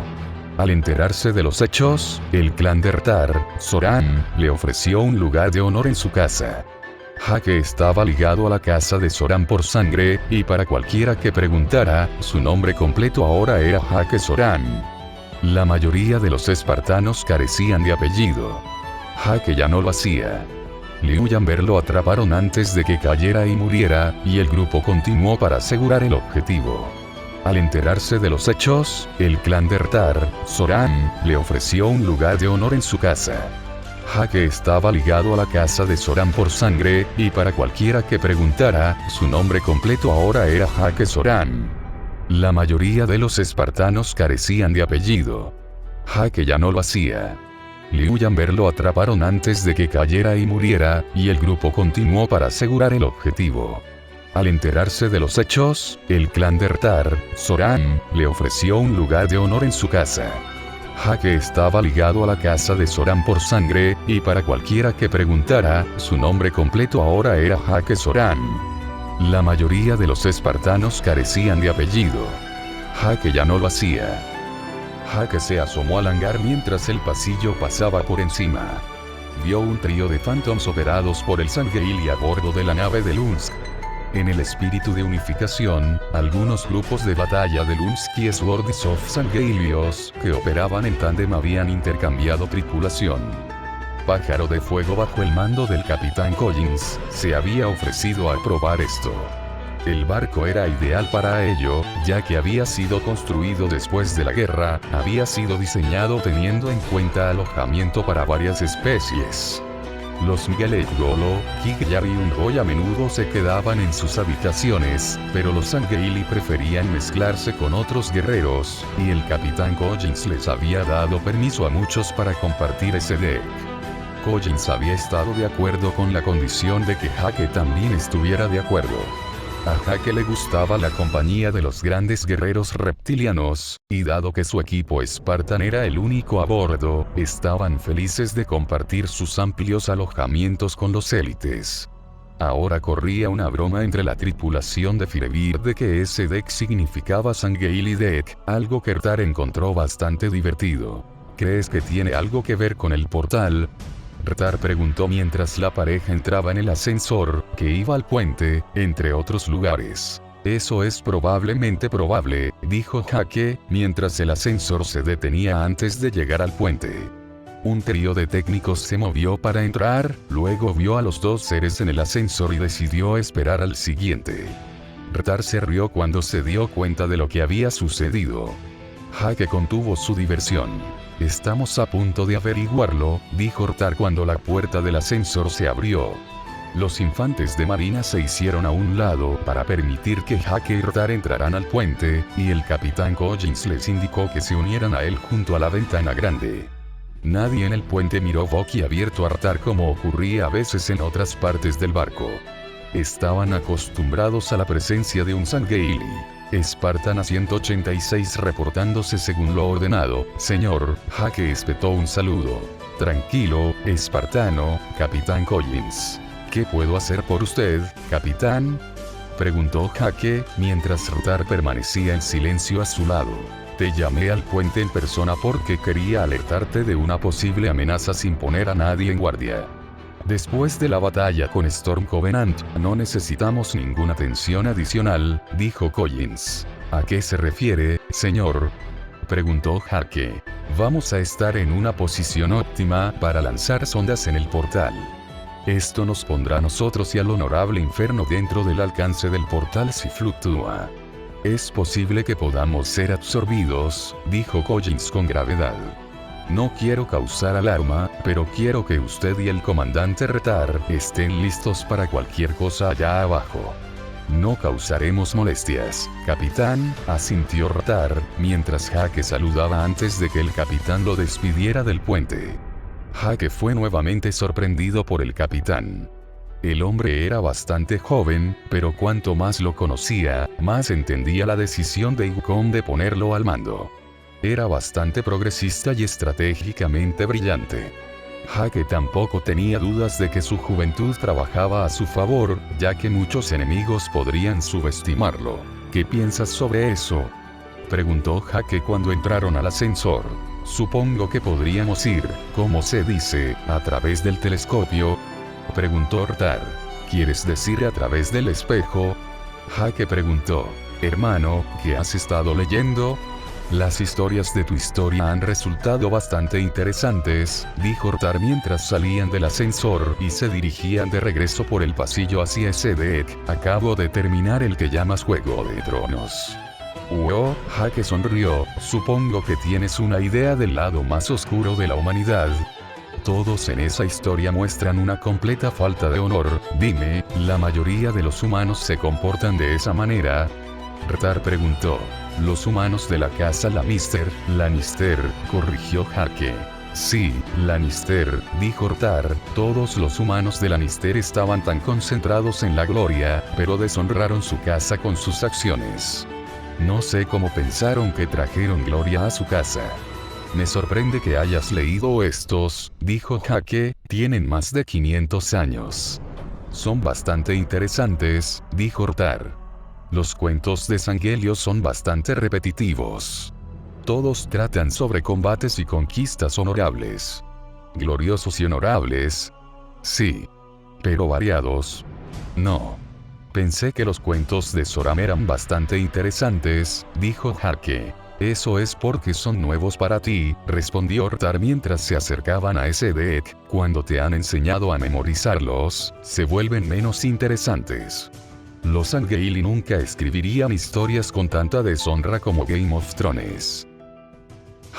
Al enterarse de los hechos, el clan de Rtar, Zoran, le ofreció un lugar de honor en su casa. Hake estaba ligado a la casa de Zoran por sangre, y para cualquiera que preguntara, su nombre completo ahora era Hake Zoran. La mayoría de los espartanos carecían de apellido. Hake ya no lo hacía. Liu y Amber lo atraparon antes de que cayera y muriera, y el grupo continuó para asegurar el objetivo. Al enterarse de los hechos, el clan de Rtar, Zoran, le ofreció un lugar de honor en su casa. Hake estaba ligado a la casa de Zoran por sangre, y para cualquiera que preguntara, su nombre completo ahora era Hake Zoran. La mayoría de los espartanos carecían de apellido. Hake ya no lo hacía. Liu y Amber lo atraparon antes de que cayera y muriera, y el grupo continuó para asegurar el objetivo. Al enterarse de los hechos, el clan de Rtar, Zoran, le ofreció un lugar de honor en su casa. Hake estaba ligado a la casa de Zoran por sangre, y para cualquiera que preguntara, su nombre completo ahora era Hake Zoran. La mayoría de los espartanos carecían de apellido. Hake ya no lo hacía. Hake se asomó al hangar mientras el pasillo pasaba por encima. Vio un trío de Phantoms operados por el Sangheili a bordo de la nave de Lunsk. En el espíritu de unificación, algunos grupos de batalla de Lunsk y Swords of Sangheilios, que operaban en tándem habían intercambiado tripulación. Pájaro de Fuego bajo el mando del capitán Collins, se había ofrecido a probar esto. El barco era ideal para ello, ya que había sido construido después de la guerra, había sido diseñado teniendo en cuenta alojamiento para varias especies. Los Miguel Golo, Kigyar y Ungoy a menudo se quedaban en sus habitaciones, pero los Angeili preferían mezclarse con otros guerreros, y el capitán Collins les había dado permiso a muchos para compartir ese deck. Collins había estado de acuerdo con la condición de que Hake también estuviera de acuerdo. A Hake le gustaba la compañía de los grandes guerreros reptilianos, y dado que su equipo Spartan era el único a bordo, estaban felices de compartir sus amplios alojamientos con los élites. Ahora corría una broma entre la tripulación de Firebird de que ese deck significaba Sangeili Deck, algo que Rtar encontró bastante divertido. ¿Crees que tiene algo que ver con el portal?, Rtar preguntó mientras la pareja entraba en el ascensor, que iba al puente, entre otros lugares. Eso es probablemente probable, dijo Hake, mientras el ascensor se detenía antes de llegar al puente. Un trío de técnicos se movió para entrar, luego vio a los dos seres en el ascensor y decidió esperar al siguiente. Rtar se rió cuando se dio cuenta de lo que había sucedido. Hake contuvo su diversión. Estamos a punto de averiguarlo, dijo Rtar cuando la puerta del ascensor se abrió. Los infantes de marina se hicieron a un lado para permitir que Hake y Rtar entraran al puente, y el capitán Collins les indicó que se unieran a él junto a la ventana grande. Nadie en el puente miró boquiabierto a Rtar como ocurría a veces en otras partes del barco. Estaban acostumbrados a la presencia de un Sangeili. Spartan a 186 reportándose según lo ordenado. Señor, Hake espetó un saludo. Tranquilo, espartano, capitán Collins. ¿Qué puedo hacer por usted, capitán?, preguntó Hake, mientras Rtar permanecía en silencio a su lado. Te llamé al puente en persona porque quería alertarte de una posible amenaza sin poner a nadie en guardia. Después de la batalla con Storm Covenant, no necesitamos ninguna atención adicional, dijo Collins. ¿A qué se refiere, señor?, preguntó Hake. Vamos a estar en una posición óptima para lanzar sondas en el portal. Esto nos pondrá a nosotros y al honorable infierno dentro del alcance del portal si fluctúa. Es posible que podamos ser absorbidos, dijo Collins con gravedad. No quiero causar alarma, pero quiero que usted y el comandante Rtar estén listos para cualquier cosa allá abajo. No causaremos molestias, capitán, asintió Rtar, mientras Hake saludaba antes de que el capitán lo despidiera del puente. Hake fue nuevamente sorprendido por el capitán. El hombre era bastante joven, pero cuanto más lo conocía, más entendía la decisión de Yukon de ponerlo al mando. Era bastante progresista y estratégicamente brillante. Hake tampoco tenía dudas de que su juventud trabajaba a su favor, ya que muchos enemigos podrían subestimarlo. ¿Qué piensas sobre eso?, preguntó Hake cuando entraron al ascensor. Supongo que podríamos ir, como se dice, a través del telescopio, preguntó Rtar. ¿Quieres decir a través del espejo?, Hake preguntó. Hermano, ¿qué has estado leyendo? Las historias de tu historia han resultado bastante interesantes, dijo Rtar mientras salían del ascensor y se dirigían de regreso por el pasillo hacia ese deck. Acabo de terminar el que llamas Juego de Tronos. Hake sonrió. Supongo que tienes una idea del lado más oscuro de la humanidad. Todos en esa historia muestran una completa falta de honor. Dime, ¿la mayoría de los humanos se comportan de esa manera?, Rtar preguntó. Los humanos de la casa Lannister, corrigió Hake. Sí, Lannister, dijo Rtar. Todos los humanos de Lannister estaban tan concentrados en la gloria, pero deshonraron su casa con sus acciones. No sé cómo pensaron que trajeron gloria a su casa. Me sorprende que hayas leído estos, dijo Hake. Tienen más de 500 años. Son bastante interesantes, dijo Rtar. Los cuentos de Sangelio son bastante repetitivos. Todos tratan sobre combates y conquistas honorables. Gloriosos y honorables. Sí. Pero variados. No. Pensé que los cuentos de Zoram eran bastante interesantes, dijo Hake. Eso es porque son nuevos para ti, respondió Rtar mientras se acercaban a ese deck. Cuando te han enseñado a memorizarlos, se vuelven menos interesantes. Los Angeili nunca escribirían historias con tanta deshonra como Game of Thrones.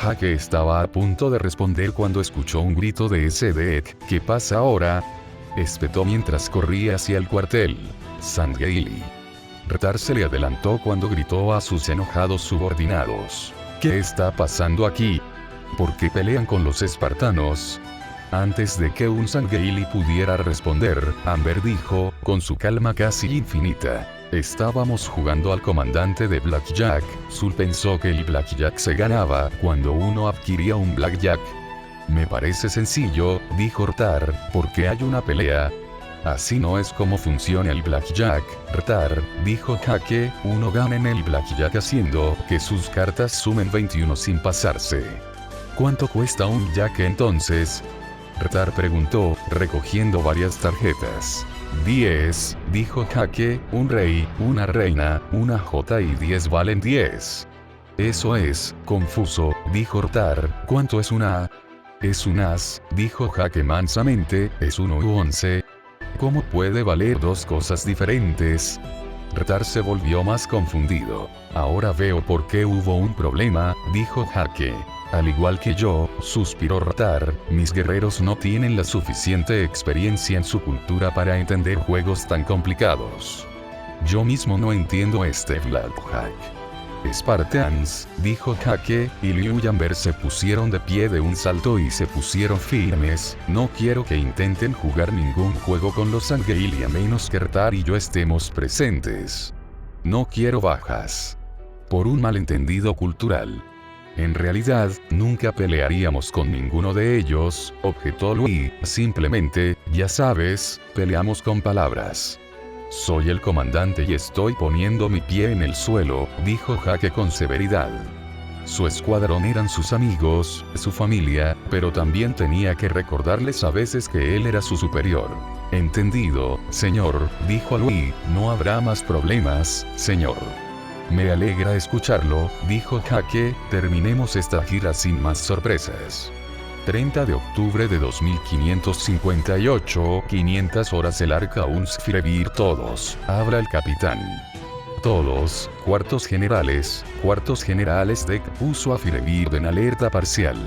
Jake estaba a punto de responder cuando escuchó un grito de ese Deck. ¿Qué pasa ahora?, espetó mientras corría hacia el cuartel. Sangheili. Retar se le adelantó cuando gritó a sus enojados subordinados. ¿Qué está pasando aquí? ¿Por qué pelean con los espartanos? Antes de que un Sangheili pudiera responder, Amber dijo, con su calma casi infinita. Estábamos jugando al comandante de Blackjack. Zul pensó que el Blackjack se ganaba cuando uno adquiría un Blackjack. Me parece sencillo, dijo Retar, porque hay una pelea. Así no es como funciona el Blackjack, Retar, dijo Jake, uno gana en el Blackjack haciendo que sus cartas sumen 21 sin pasarse. ¿Cuánto cuesta un Jack entonces?, Retar preguntó, recogiendo varias tarjetas. 10, dijo Jake, un rey, una reina, una J y 10 valen 10. Eso es, confuso, dijo Retar, ¿cuánto es una A? Es un as, dijo Jake mansamente, es 1 u 11. ¿Cómo puede valer dos cosas diferentes? Retar se volvió más confundido. Ahora veo por qué hubo un problema, dijo Jake. Al igual que yo, suspiró Retar, mis guerreros no tienen la suficiente experiencia en su cultura para entender juegos tan complicados. Yo mismo no entiendo este Blackjack. Spartans, dijo Jake, y Liu y Amber se pusieron de pie de un salto y se pusieron firmes. No quiero que intenten jugar ningún juego con los Sangheili a menos que Retar y yo estemos presentes. No quiero bajas. Por un malentendido cultural. En realidad, nunca pelearíamos con ninguno de ellos, objetó Lui, simplemente, ya sabes, peleamos con palabras. Soy el comandante y estoy poniendo mi pie en el suelo, dijo Jake con severidad. Su escuadrón eran sus amigos, su familia, pero también tenía que recordarles a veces que él era su superior. Entendido, señor, dijo Lui, no habrá más problemas, señor. Me alegra escucharlo, dijo Jake, terminemos esta gira sin más sorpresas. 30 de octubre de 2558, 500 horas el arca Unsfirevir todos, habla el capitán. Todos, cuartos generales Deck puso a Firevir en alerta parcial.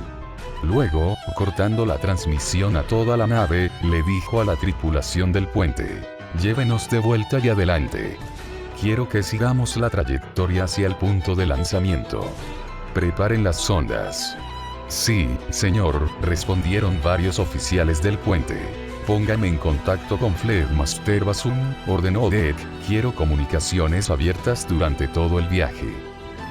Luego, cortando la transmisión a toda la nave, le dijo a la tripulación del puente, llévenos de vuelta y adelante. Quiero que sigamos la trayectoria hacia el punto de lanzamiento. Preparen las sondas. Sí, señor, respondieron varios oficiales del puente. Póngame en contacto con Flagmaster Basum, ordenó Deck, quiero comunicaciones abiertas durante todo el viaje.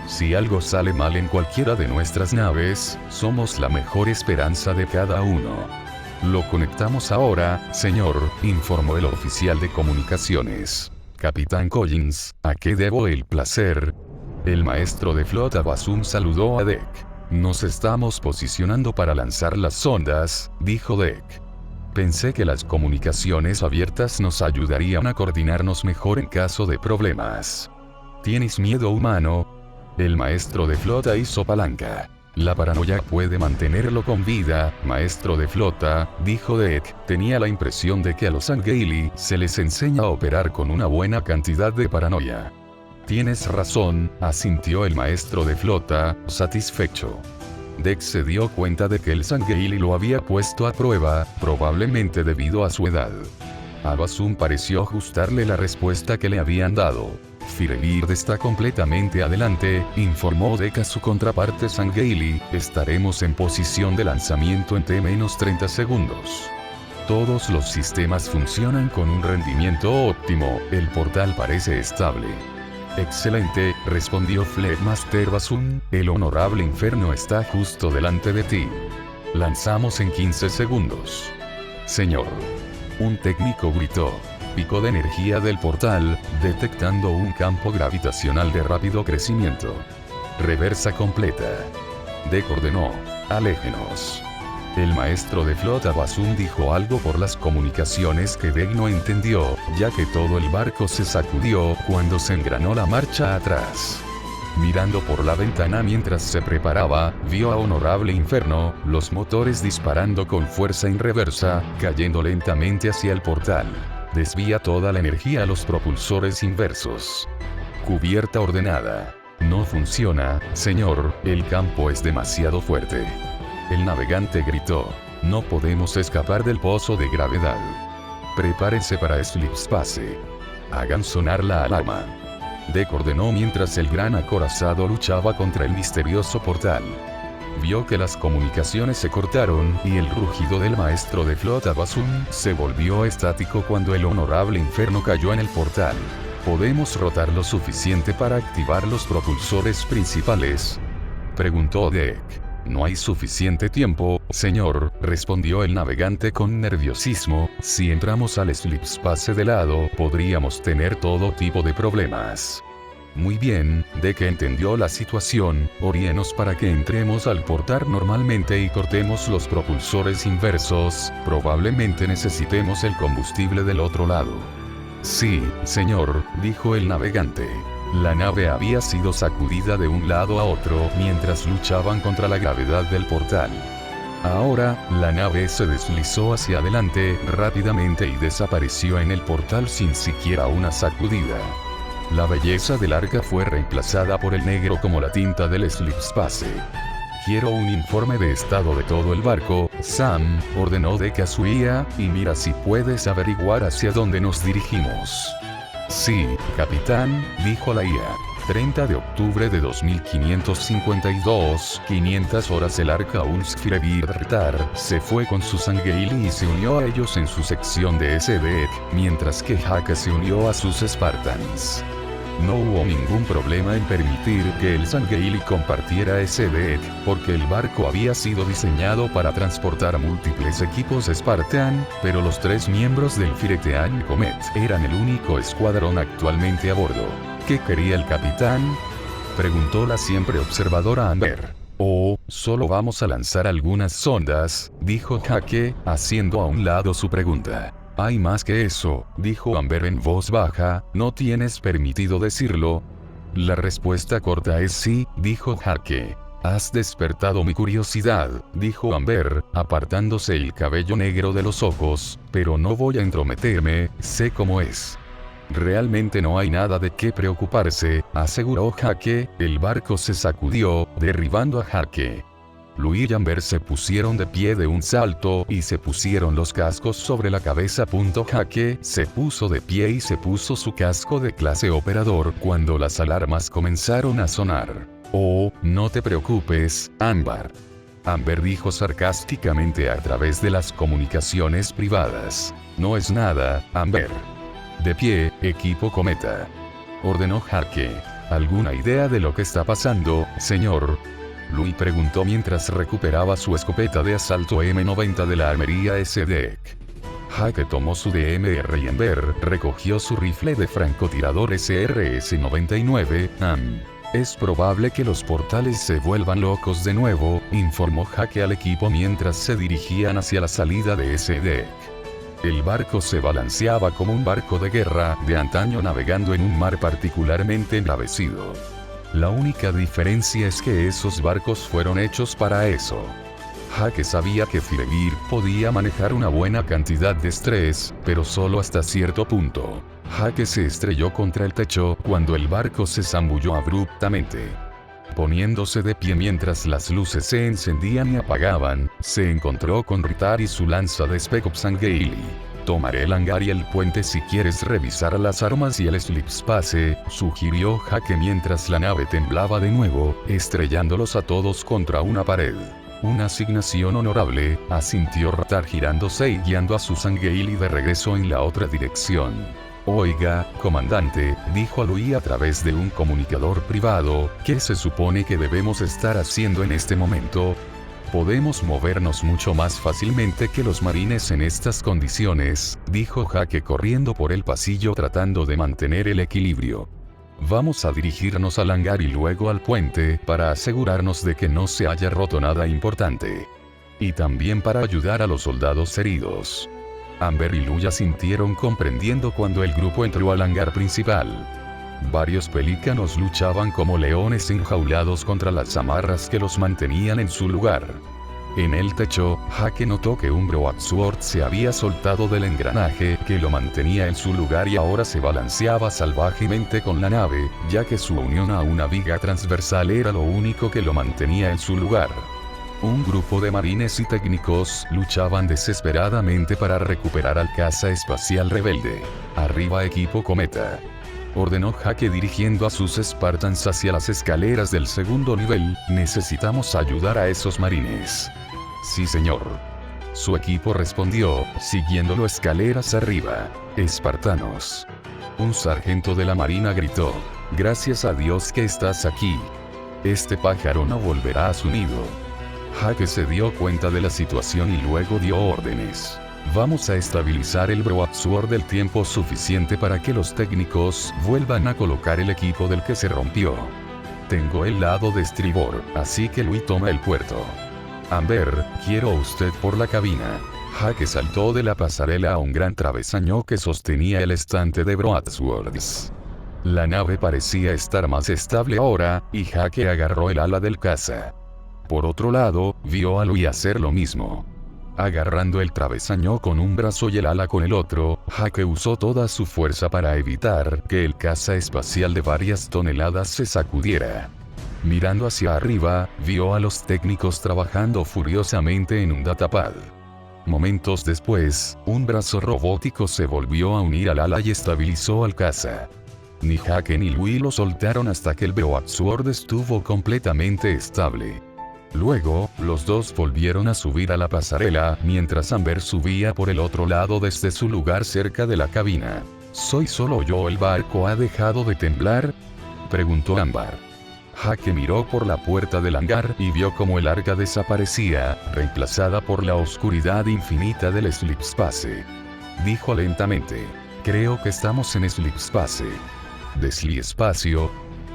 Si algo sale mal en cualquiera de nuestras naves, somos la mejor esperanza de cada uno. Lo conectamos ahora, señor, informó el oficial de comunicaciones. Capitán Collins, ¿a qué debo el placer? El maestro de flota Basum saludó a Deck. Nos estamos posicionando para lanzar las sondas, dijo Deck. Pensé que las comunicaciones abiertas nos ayudarían a coordinarnos mejor en caso de problemas. ¿Tienes miedo humano? El maestro de flota hizo palanca. La paranoia puede mantenerlo con vida, maestro de flota, dijo Deck. Tenía la impresión de que a los Sangheili se les enseña a operar con una buena cantidad de paranoia. Tienes razón, asintió el maestro de flota, satisfecho. Deck se dio cuenta de que el Sangheili lo había puesto a prueba, probablemente debido a su edad. A Basum pareció ajustarle la respuesta que le habían dado. Firevir está completamente adelante, informó Deck a su contraparte Sangheili, estaremos en posición de lanzamiento en T-30 segundos. Todos los sistemas funcionan con un rendimiento óptimo, el portal parece estable. Excelente, respondió Flagmaster Basum, el honorable infierno está justo delante de ti. Lanzamos en 15 segundos. Señor. Un técnico gritó. Pico de energía del portal, detectando un campo gravitacional de rápido crecimiento. Reversa completa. Deck ordenó. Aléjenos. El maestro de flota Basum dijo algo por las comunicaciones que Deck no entendió, ya que todo el barco se sacudió cuando se engranó la marcha atrás. Mirando por la ventana mientras se preparaba, vio a Honorable Inferno, los motores disparando con fuerza en reversa, cayendo lentamente hacia el portal. Desvía toda la energía a los propulsores inversos. Cubierta ordenada. No funciona, señor, el campo es demasiado fuerte. El navegante gritó. No podemos escapar del pozo de gravedad. Prepárense para Slip Space. Hagan sonar la alarma. Deck ordenó mientras el gran acorazado luchaba contra el misterioso portal. Vio que las comunicaciones se cortaron y el rugido del maestro de flota Basum se volvió estático cuando el honorable inferno cayó en el portal. ¿Podemos rotar lo suficiente para activar los propulsores principales?, preguntó Deck. No hay suficiente tiempo, señor, respondió el navegante con nerviosismo. Si entramos al Slip Space de lado, podríamos tener todo tipo de problemas. Muy bien, Deck entendió la situación. Oríenos para que entremos al portal normalmente y cortemos los propulsores inversos. Probablemente necesitemos el combustible del otro lado. Sí, señor, dijo el navegante. La nave había sido sacudida de un lado a otro mientras luchaban contra la gravedad del portal. Ahora, la nave se deslizó hacia adelante rápidamente y desapareció en el portal sin siquiera una sacudida. La belleza del arca fue reemplazada por el negro como la tinta del Slip Space. Quiero un informe de estado de todo el barco, Sam, ordenó Deck a su IA, y mira si puedes averiguar hacia dónde nos dirigimos. Sí, capitán, dijo la IA. 30 de octubre de 2552, 500 horas el arca Ulsfirevir se fue con su Sangeili y se unió a ellos en su sección de SDEC, mientras que Hake se unió a sus Spartans. No hubo ningún problema en permitir que el Sangeili compartiera SDEC, porque el barco había sido diseñado para transportar múltiples equipos Spartan, pero los 3 miembros del Firetean Comet eran el único escuadrón actualmente a bordo. ¿Qué quería el capitán?, preguntó la siempre observadora Amber. Oh, solo vamos a lanzar algunas sondas, dijo Hake, haciendo a un lado su pregunta. Hay más que eso, dijo Amber en voz baja, ¿no tienes permitido decirlo? La respuesta corta es sí, dijo Hake. Has despertado mi curiosidad, dijo Amber, apartándose el cabello negro de los ojos, pero no voy a entrometerme, sé cómo es. Realmente no hay nada de qué preocuparse, aseguró Hake. El barco se sacudió, derribando a Hake. Louis y Amber se pusieron de pie de un salto y se pusieron los cascos sobre la cabeza. Hake se puso de pie y se puso su casco de clase operador cuando las alarmas comenzaron a sonar. Oh, no te preocupes, Amber. Amber dijo sarcásticamente a través de las comunicaciones privadas. No es nada, Amber. De pie, equipo cometa, ordenó Hake. ¿Alguna idea de lo que está pasando, señor?, Louis preguntó mientras recuperaba su escopeta de asalto M90 de la armería SDEC. Hake tomó su DMR y Amber recogió su rifle de francotirador SRS-99. Es probable que los portales se vuelvan locos de nuevo, informó Hake al equipo mientras se dirigían hacia la salida de SDEC. El barco se balanceaba como un barco de guerra de antaño navegando en un mar particularmente embravecido. La única diferencia es que esos barcos fueron hechos para eso. Hake sabía que Firevir podía manejar una buena cantidad de estrés, pero solo hasta cierto punto. Hake se estrelló contra el techo cuando el barco se zambulló abruptamente. Poniéndose de pie mientras las luces se encendían y apagaban, se encontró con Ritar y su lanza de Spec Ops Sangeili. Tomaré el hangar y el puente si quieres revisar las armas y el Slip Space, sugirió Hake mientras la nave temblaba de nuevo, estrellándolos a todos contra una pared. Una asignación honorable, asintió Ritar girándose y guiando a su Sangeili de regreso en la otra dirección. Oiga, comandante, dijo a Louis a través de un comunicador privado, ¿qué se supone que debemos estar haciendo en este momento? Podemos movernos mucho más fácilmente que los marines en estas condiciones, dijo Hake corriendo por el pasillo tratando de mantener el equilibrio. Vamos a dirigirnos al hangar y luego al puente para asegurarnos de que no se haya roto nada importante. Y también para ayudar a los soldados heridos. Amber y Luya sintieron comprendiendo cuando el grupo entró al hangar principal. Varios pelícanos luchaban como leones enjaulados contra las amarras que los mantenían en su lugar. En el techo, Hake notó que un Broadsword se había soltado del engranaje que lo mantenía en su lugar y ahora se balanceaba salvajemente con la nave, ya que su unión a una viga transversal era lo único que lo mantenía en su lugar. Un grupo de marines y técnicos luchaban desesperadamente para recuperar al caza espacial rebelde. Arriba equipo Cometa, ordenó Hake dirigiendo a sus Spartans hacia las escaleras del segundo nivel. Necesitamos ayudar a esos marines. Sí señor. Su equipo respondió, siguiéndolo escaleras arriba. Espartanos. Un sargento de la marina gritó. Gracias a Dios que estás aquí. Este pájaro no volverá a su nido. Hake se dio cuenta de la situación y luego dio órdenes. Vamos a estabilizar el Broadsword el tiempo suficiente para que los técnicos vuelvan a colocar el equipo del que se rompió. Tengo el lado de estribor, así que Louis toma el puerto. Amber, quiero a usted por la cabina. Hake saltó de la pasarela a un gran travesaño que sostenía el estante de Broadswords. La nave parecía estar más estable ahora, y Hake agarró el ala del caza. Por otro lado, vio a Louis hacer lo mismo. Agarrando el travesaño con un brazo y el ala con el otro, Hake usó toda su fuerza para evitar que el caza espacial de varias toneladas se sacudiera. Mirando hacia arriba, vio a los técnicos trabajando furiosamente en un datapad. Momentos después, un brazo robótico se volvió a unir al ala y estabilizó al caza. Ni Hake ni Louis lo soltaron hasta que el Broadsword estuvo completamente estable. Luego, los dos volvieron a subir a la pasarela, mientras Amber subía por el otro lado desde su lugar cerca de la cabina. ¿Soy solo yo? ¿El barco ha dejado de temblar?, preguntó Amber. Hake miró por la puerta del hangar y vio cómo el arca desaparecía, reemplazada por la oscuridad infinita del Sleep Space. Dijo lentamente. Creo que estamos en Sleep Space. ¿De Sleep Espacio?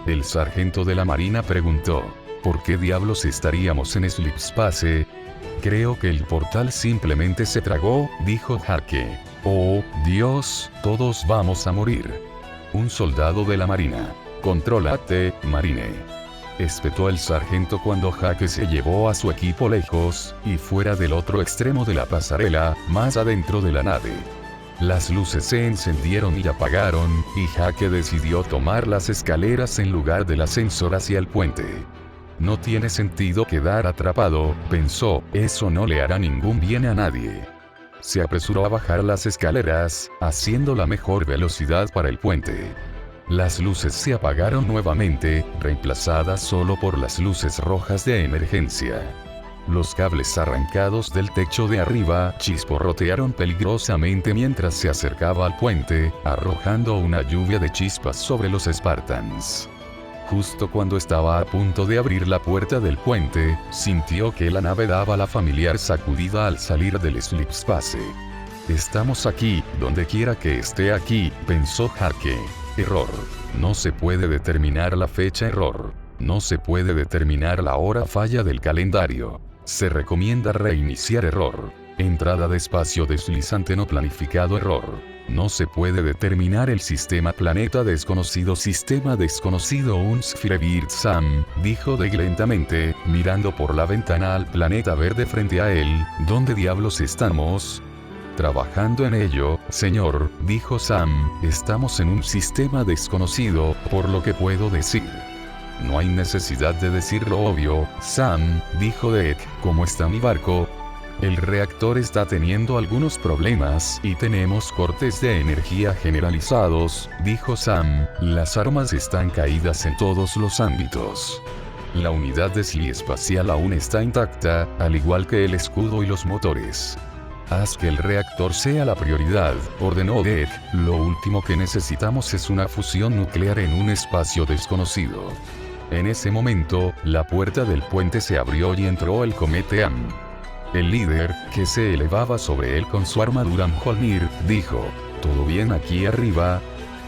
El sargento de la marina preguntó. ¿Por qué diablos estaríamos en Sleep Space? Creo que el portal simplemente se tragó, dijo Hake. Oh, Dios, todos vamos a morir. Un soldado de la marina. Contrólate, marine. Espetó el sargento cuando Hake se llevó a su equipo lejos, y fuera del otro extremo de la pasarela, más adentro de la nave. Las luces se encendieron y apagaron, y Hake decidió tomar las escaleras en lugar del ascensor hacia el puente. No tiene sentido quedar atrapado, pensó, eso no le hará ningún bien a nadie. Se apresuró a bajar las escaleras, haciendo la mejor velocidad para el puente. Las luces se apagaron nuevamente, reemplazadas solo por las luces rojas de emergencia. Los cables arrancados del techo de arriba chisporrotearon peligrosamente mientras se acercaba al puente, arrojando una lluvia de chispas sobre los Spartans. Justo cuando estaba a punto de abrir la puerta del puente, sintió que la nave daba la familiar sacudida al salir del Sleep Space. Estamos aquí, donde quiera que esté aquí, pensó Hake. Error. No se puede determinar la fecha. Error. No se puede determinar la hora. Falla del calendario. Se recomienda reiniciar. Error. Entrada de espacio deslizante no planificado. Error. No se puede determinar el sistema. Planeta desconocido. Sistema desconocido. Un Spherebird Sam, dijo Deg lentamente, mirando por la ventana al planeta verde frente a él. ¿Dónde diablos estamos? Trabajando en ello, señor, dijo Sam, estamos en un sistema desconocido, por lo que puedo decir. No hay necesidad de decir lo obvio, Sam, dijo Deg, ¿cómo está mi barco? El reactor está teniendo algunos problemas y tenemos cortes de energía generalizados, dijo Sam, las armas están caídas en todos los ámbitos. La unidad de SLI espacial aún está intacta, al igual que el escudo y los motores. Haz que el reactor sea la prioridad, ordenó Deg. Lo último que necesitamos es una fusión nuclear en un espacio desconocido. En ese momento, la puerta del puente se abrió y entró el Cometa Am. El líder, que se elevaba sobre él con su armadura Mjolnir, dijo, ¿todo bien aquí arriba?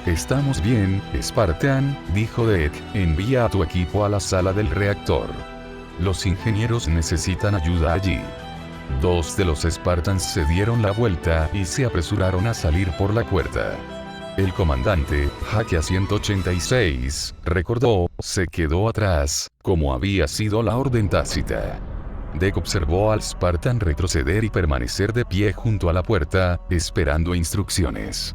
Estamos bien, Spartan, dijo Deg, envía a tu equipo a la sala del reactor. Los ingenieros necesitan ayuda allí. Dos de los Spartans se dieron la vuelta y se apresuraron a salir por la puerta. El comandante, Hake a 186, recordó, se quedó atrás, como había sido la orden tácita. Deke observó al Spartan retroceder y permanecer de pie junto a la puerta, esperando instrucciones.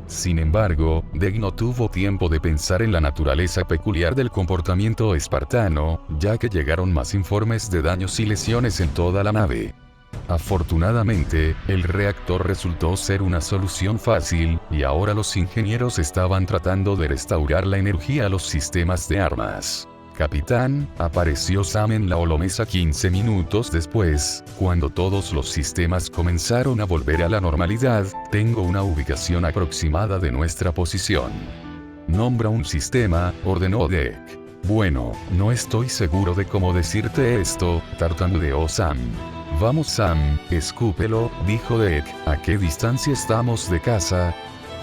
Sin embargo, Deke no tuvo tiempo de pensar en la naturaleza peculiar del comportamiento espartano, ya que llegaron más informes de daños y lesiones en toda la nave. Afortunadamente, el reactor resultó ser una solución fácil, y ahora los ingenieros estaban tratando de restaurar la energía a los sistemas de armas. Capitán, apareció Sam en la holomesa 15 minutos después, cuando todos los sistemas comenzaron a volver a la normalidad. Tengo una ubicación aproximada de nuestra posición. Nombra un sistema, ordenó Deke. Bueno, no estoy seguro de cómo decirte esto, tartamudeó Sam. Vamos Sam, escúpelo, dijo Deke. ¿A qué distancia estamos de casa?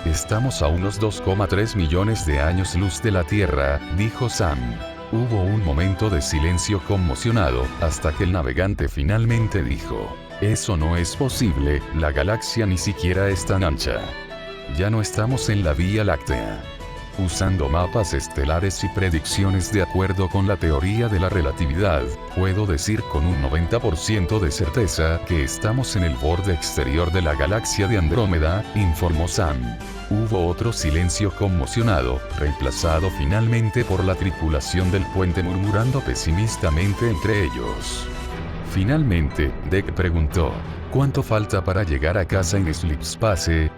Estamos a unos 2,3 millones de años luz de la Tierra, dijo Sam. Hubo un momento de silencio conmocionado, hasta que el navegante finalmente dijo: eso no es posible, la galaxia ni siquiera es tan ancha. Ya no estamos en la Vía Láctea. Usando mapas estelares y predicciones de acuerdo con la teoría de la relatividad, puedo decir con un 90% de certeza que estamos en el borde exterior de la galaxia de Andrómeda, informó Sam. Hubo otro silencio conmocionado, reemplazado finalmente por la tripulación del puente murmurando pesimistamente entre ellos. Finalmente, Deke preguntó: ¿cuánto falta para llegar a casa en Slipspace?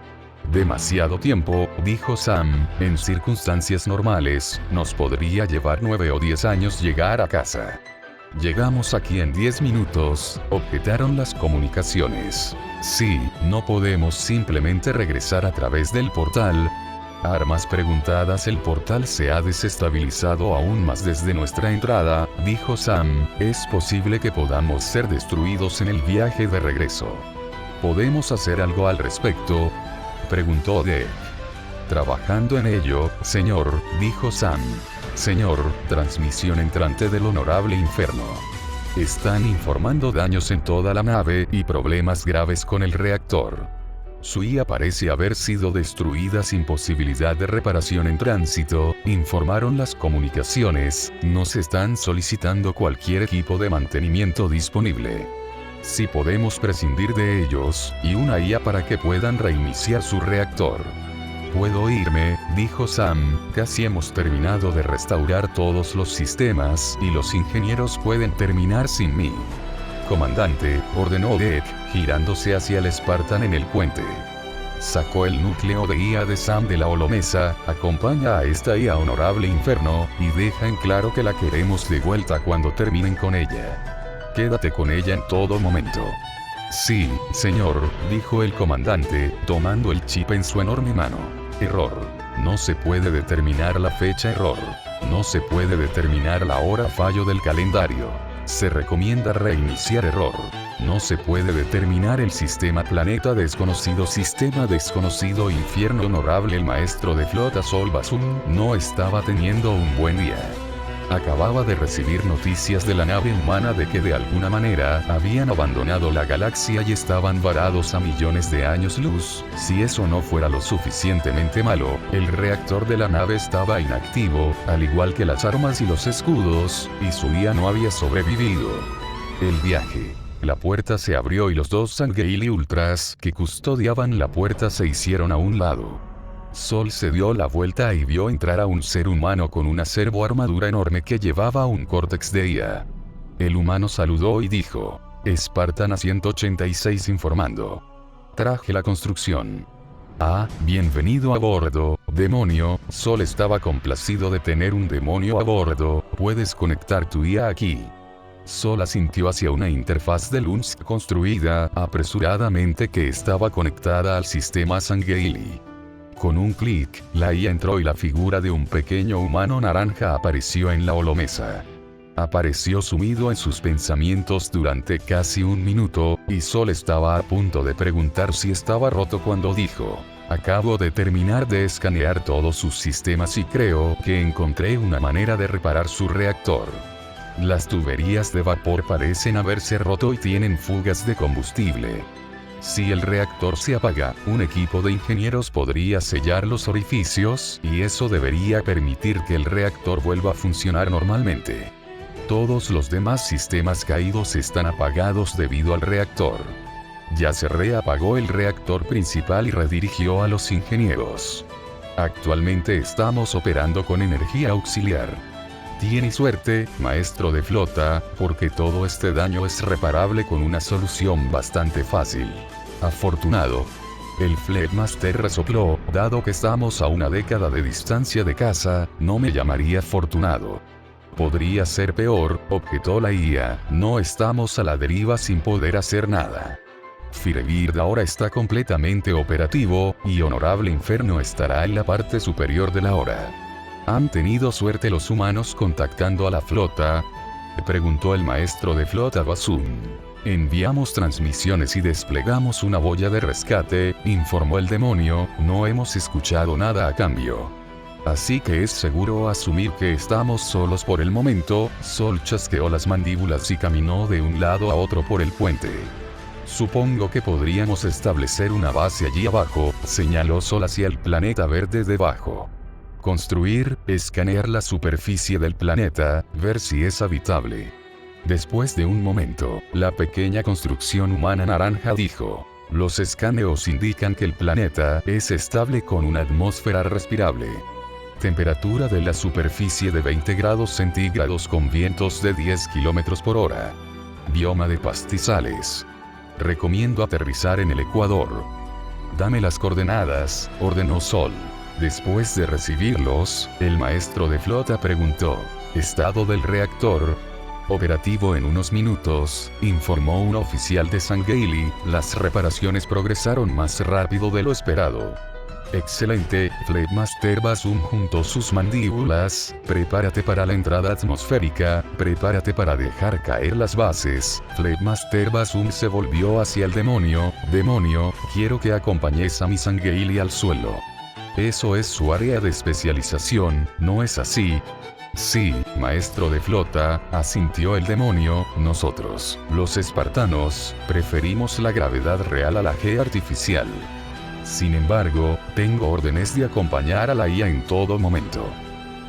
Demasiado tiempo, dijo Sam. En circunstancias normales, nos podría llevar 9 o 10 años llegar a casa. Llegamos aquí en 10 minutos, objetaron las comunicaciones. Sí, no podemos simplemente regresar a través del portal. Armas preguntadas. El portal se ha desestabilizado aún más desde nuestra entrada, dijo Sam. Es posible que podamos ser destruidos en el viaje de regreso. ¿Podemos hacer algo al respecto?, preguntó Deke. Trabajando en ello, señor, dijo Sam. Señor, transmisión entrante del honorable infierno. Están informando daños en toda la nave y problemas graves con el reactor. Su IA parece haber sido destruida sin posibilidad de reparación en tránsito, informaron las comunicaciones. Nos están solicitando cualquier equipo de mantenimiento disponible. Si podemos prescindir de ellos, y una IA para que puedan reiniciar su reactor. Puedo irme, dijo Sam. Casi hemos terminado de restaurar todos los sistemas, y los ingenieros pueden terminar sin mí. Comandante, ordenó Deke, girándose hacia el Spartan en el puente. Sacó el núcleo de IA de Sam de la holomesa, acompaña a esta IA honorable infierno, y deja en claro que la queremos de vuelta cuando terminen con ella. Quédate con ella en todo momento. Sí, señor, dijo el comandante, tomando el chip en su enorme mano. Error. No se puede determinar la fecha. Error. No se puede determinar la hora. Fallo del calendario. Se recomienda reiniciar. Error. No se puede determinar el sistema. Planeta desconocido. Sistema desconocido. Infierno. Honorable el maestro de flota Sol Basum no estaba teniendo un buen día. Acababa de recibir noticias de la nave humana de que de alguna manera habían abandonado la galaxia y estaban varados a millones de años luz. Si eso no fuera lo suficientemente malo, el reactor de la nave estaba inactivo, al igual que las armas y los escudos, y su IA no había sobrevivido. El viaje. La puerta se abrió y los dos Sangheili Ultras que custodiaban la puerta se hicieron a un lado. Sol se dio la vuelta y vio entrar a un ser humano con una servoarmadura enorme que llevaba un córtex de IA. El humano saludó y dijo: Spartan a 186 informando. Traje la construcción. Ah, bienvenido a bordo, demonio. Sol estaba complacido de tener un demonio a bordo. Puedes conectar tu IA aquí. Sol asintió hacia una interfaz de Lunsk construida apresuradamente que estaba conectada al sistema Sangheili. Con un clic, la IA entró y la figura de un pequeño humano naranja apareció en la holomesa. Apareció sumido en sus pensamientos durante casi un minuto, y Sol estaba a punto de preguntar si estaba roto cuando dijo: acabo de terminar de escanear todos sus sistemas y creo que encontré una manera de reparar su reactor. Las tuberías de vapor parecen haberse roto y tienen fugas de combustible. Si el reactor se apaga, un equipo de ingenieros podría sellar los orificios, y eso debería permitir que el reactor vuelva a funcionar normalmente. Todos los demás sistemas caídos están apagados debido al reactor. Ya se reapagó el reactor principal y redirigió a los ingenieros. Actualmente estamos operando con energía auxiliar. Tiene suerte, maestro de flota, porque todo este daño es reparable con una solución bastante fácil. Afortunado. El Flagmaster resopló, dado que estamos a una década de distancia de casa, no me llamaría afortunado. Podría ser peor, objetó la IA, no estamos a la deriva sin poder hacer nada. Firebird ahora está completamente operativo, y Honorable Inferno estará en la parte superior de la hora. ¿Han tenido suerte los humanos contactando a la flota?, preguntó el maestro de flota Basun. Enviamos transmisiones y desplegamos una boya de rescate, informó el demonio, no hemos escuchado nada a cambio. Así que es seguro asumir que estamos solos por el momento. Sol chasqueó las mandíbulas y caminó de un lado a otro por el puente. Supongo que podríamos establecer una base allí abajo, señaló Sol hacia el planeta verde debajo. Construir, escanear la superficie del planeta, ver si es habitable. Después de un momento, la pequeña construcción humana naranja dijo: los escaneos indican que el planeta es estable con una atmósfera respirable. Temperatura de la superficie de 20 grados centígrados con vientos de 10 km por hora. Bioma de pastizales. Recomiendo aterrizar en el Ecuador. Dame las coordenadas, ordenó Sol. Después de recibirlos, el maestro de flota preguntó: ¿estado del reactor? Operativo en unos minutos, informó un oficial de Sangeili, las reparaciones progresaron más rápido de lo esperado. Excelente, Flagmaster Basum juntó sus mandíbulas, prepárate para la entrada atmosférica, prepárate para dejar caer las bases. Flagmaster Basum se volvió hacia el demonio, quiero que acompañes a mi Sangeili al suelo. Eso es su área de especialización, ¿no es así? Sí, maestro de flota, asintió el demonio, nosotros, los espartanos, preferimos la gravedad real a la G artificial. Sin embargo, tengo órdenes de acompañar a la IA en todo momento.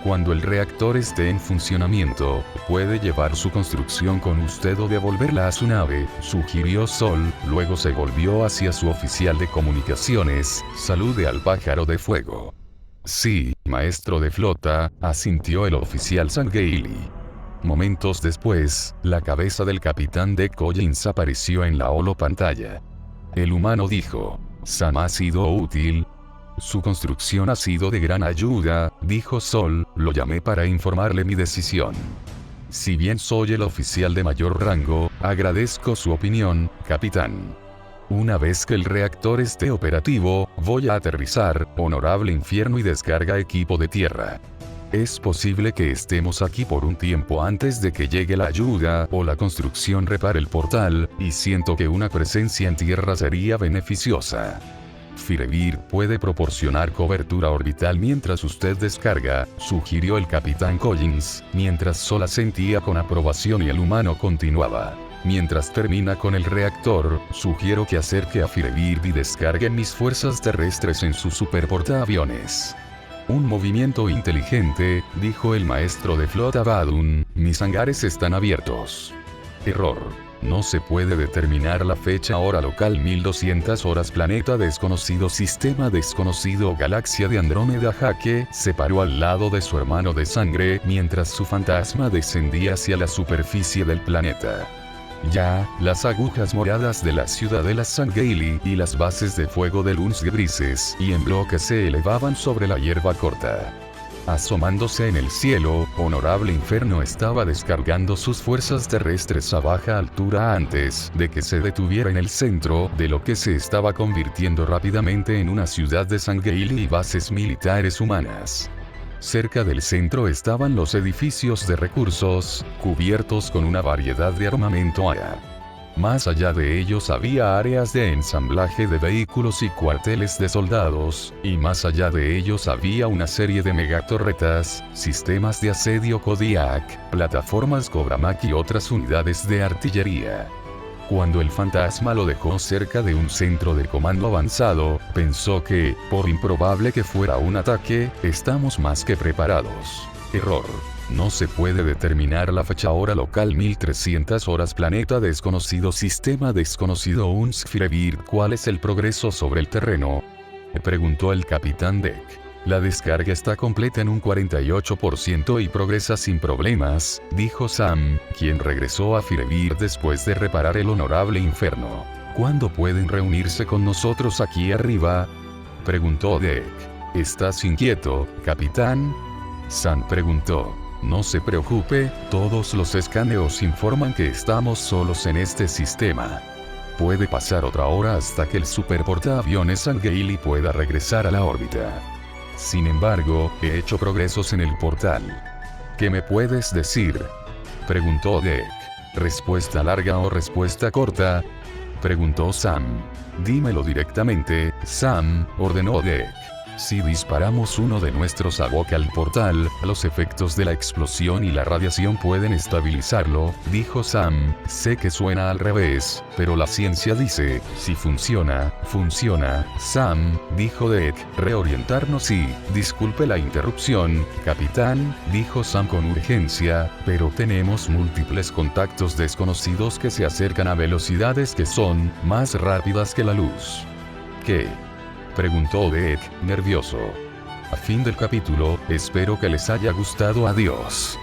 Cuando el reactor esté en funcionamiento, puede llevar su construcción con usted o devolverla a su nave, sugirió Sol, luego se volvió hacia su oficial de comunicaciones, salude al pájaro de fuego. Sí, maestro de flota, asintió el oficial Sangeili. Momentos después, la cabeza del capitán de Collins apareció en la holopantalla. El humano dijo: Sam ha sido útil. Su construcción ha sido de gran ayuda, dijo Sol, lo llamé para informarle mi decisión. Si bien soy el oficial de mayor rango, agradezco su opinión, capitán. Una vez que el reactor esté operativo, voy a aterrizar, Honorable Infierno, y descarga equipo de tierra. Es posible que estemos aquí por un tiempo antes de que llegue la ayuda o la construcción repare el portal, y siento que una presencia en tierra sería beneficiosa. Firebird puede proporcionar cobertura orbital mientras usted descarga, sugirió el capitán Collins, mientras Sol asentía con aprobación y el humano continuaba. Mientras termina con el reactor, sugiero que acerque a Firebird y descarguen mis fuerzas terrestres en su superportaaviones. Un movimiento inteligente, dijo el maestro de flota Badun, mis hangares están abiertos. Error. No se puede determinar la fecha hora local 1200 horas planeta desconocido sistema desconocido galaxia de Andrómeda. Jaque se paró al lado de su hermano de sangre mientras su fantasma descendía hacia la superficie del planeta. Ya, las agujas moradas de la ciudadela Sangeili y las bases de fuego de Luns grises y en bloque se elevaban sobre la hierba corta. Asomándose en el cielo, Honorable Inferno estaba descargando sus fuerzas terrestres a baja altura antes de que se detuviera en el centro de lo que se estaba convirtiendo rápidamente en una ciudad de Sangeili y bases militares humanas. Cerca del centro estaban los edificios de recursos, cubiertos con una variedad de armamento AIA. Más allá de ellos había áreas de ensamblaje de vehículos y cuarteles de soldados, y más allá de ellos había una serie de megatorretas, sistemas de asedio Kodiak, plataformas Cobramac y otras unidades de artillería. Cuando el fantasma lo dejó cerca de un centro de comando avanzado, pensó que, por improbable que fuera un ataque, estamos más que preparados. Error. No se puede determinar la fecha hora local 1300 horas planeta desconocido sistema desconocido Unsfirevir. ¿Cuál es el progreso sobre el terreno? Preguntó el capitán Deck. La descarga está completa en un 48% y progresa sin problemas, dijo Sam, quien regresó a Firevir después de reparar el honorable inferno. ¿Cuándo pueden reunirse con nosotros aquí arriba? Preguntó Deck. ¿Estás inquieto, capitán? Sam preguntó. No se preocupe, todos los escaneos informan que estamos solos en este sistema. Puede pasar otra hora hasta que el superportaaviones Angeili pueda regresar a la órbita. Sin embargo, he hecho progresos en el portal. ¿Qué me puedes decir? Preguntó Deck. ¿Respuesta larga o respuesta corta? Preguntó Sam. Dímelo directamente, Sam, ordenó Deck. Si disparamos uno de nuestros Havok al portal, los efectos de la explosión y la radiación pueden estabilizarlo, dijo Sam. Sé que suena al revés, pero la ciencia dice, si funciona, funciona. Sam, dijo Deck, reorientarnos y, disculpe la interrupción, capitán, dijo Sam con urgencia, pero tenemos múltiples contactos desconocidos que se acercan a velocidades que son más rápidas que la luz. ¿Qué? Preguntó Deck, nervioso. A fin del capítulo, espero que les haya gustado. Adiós.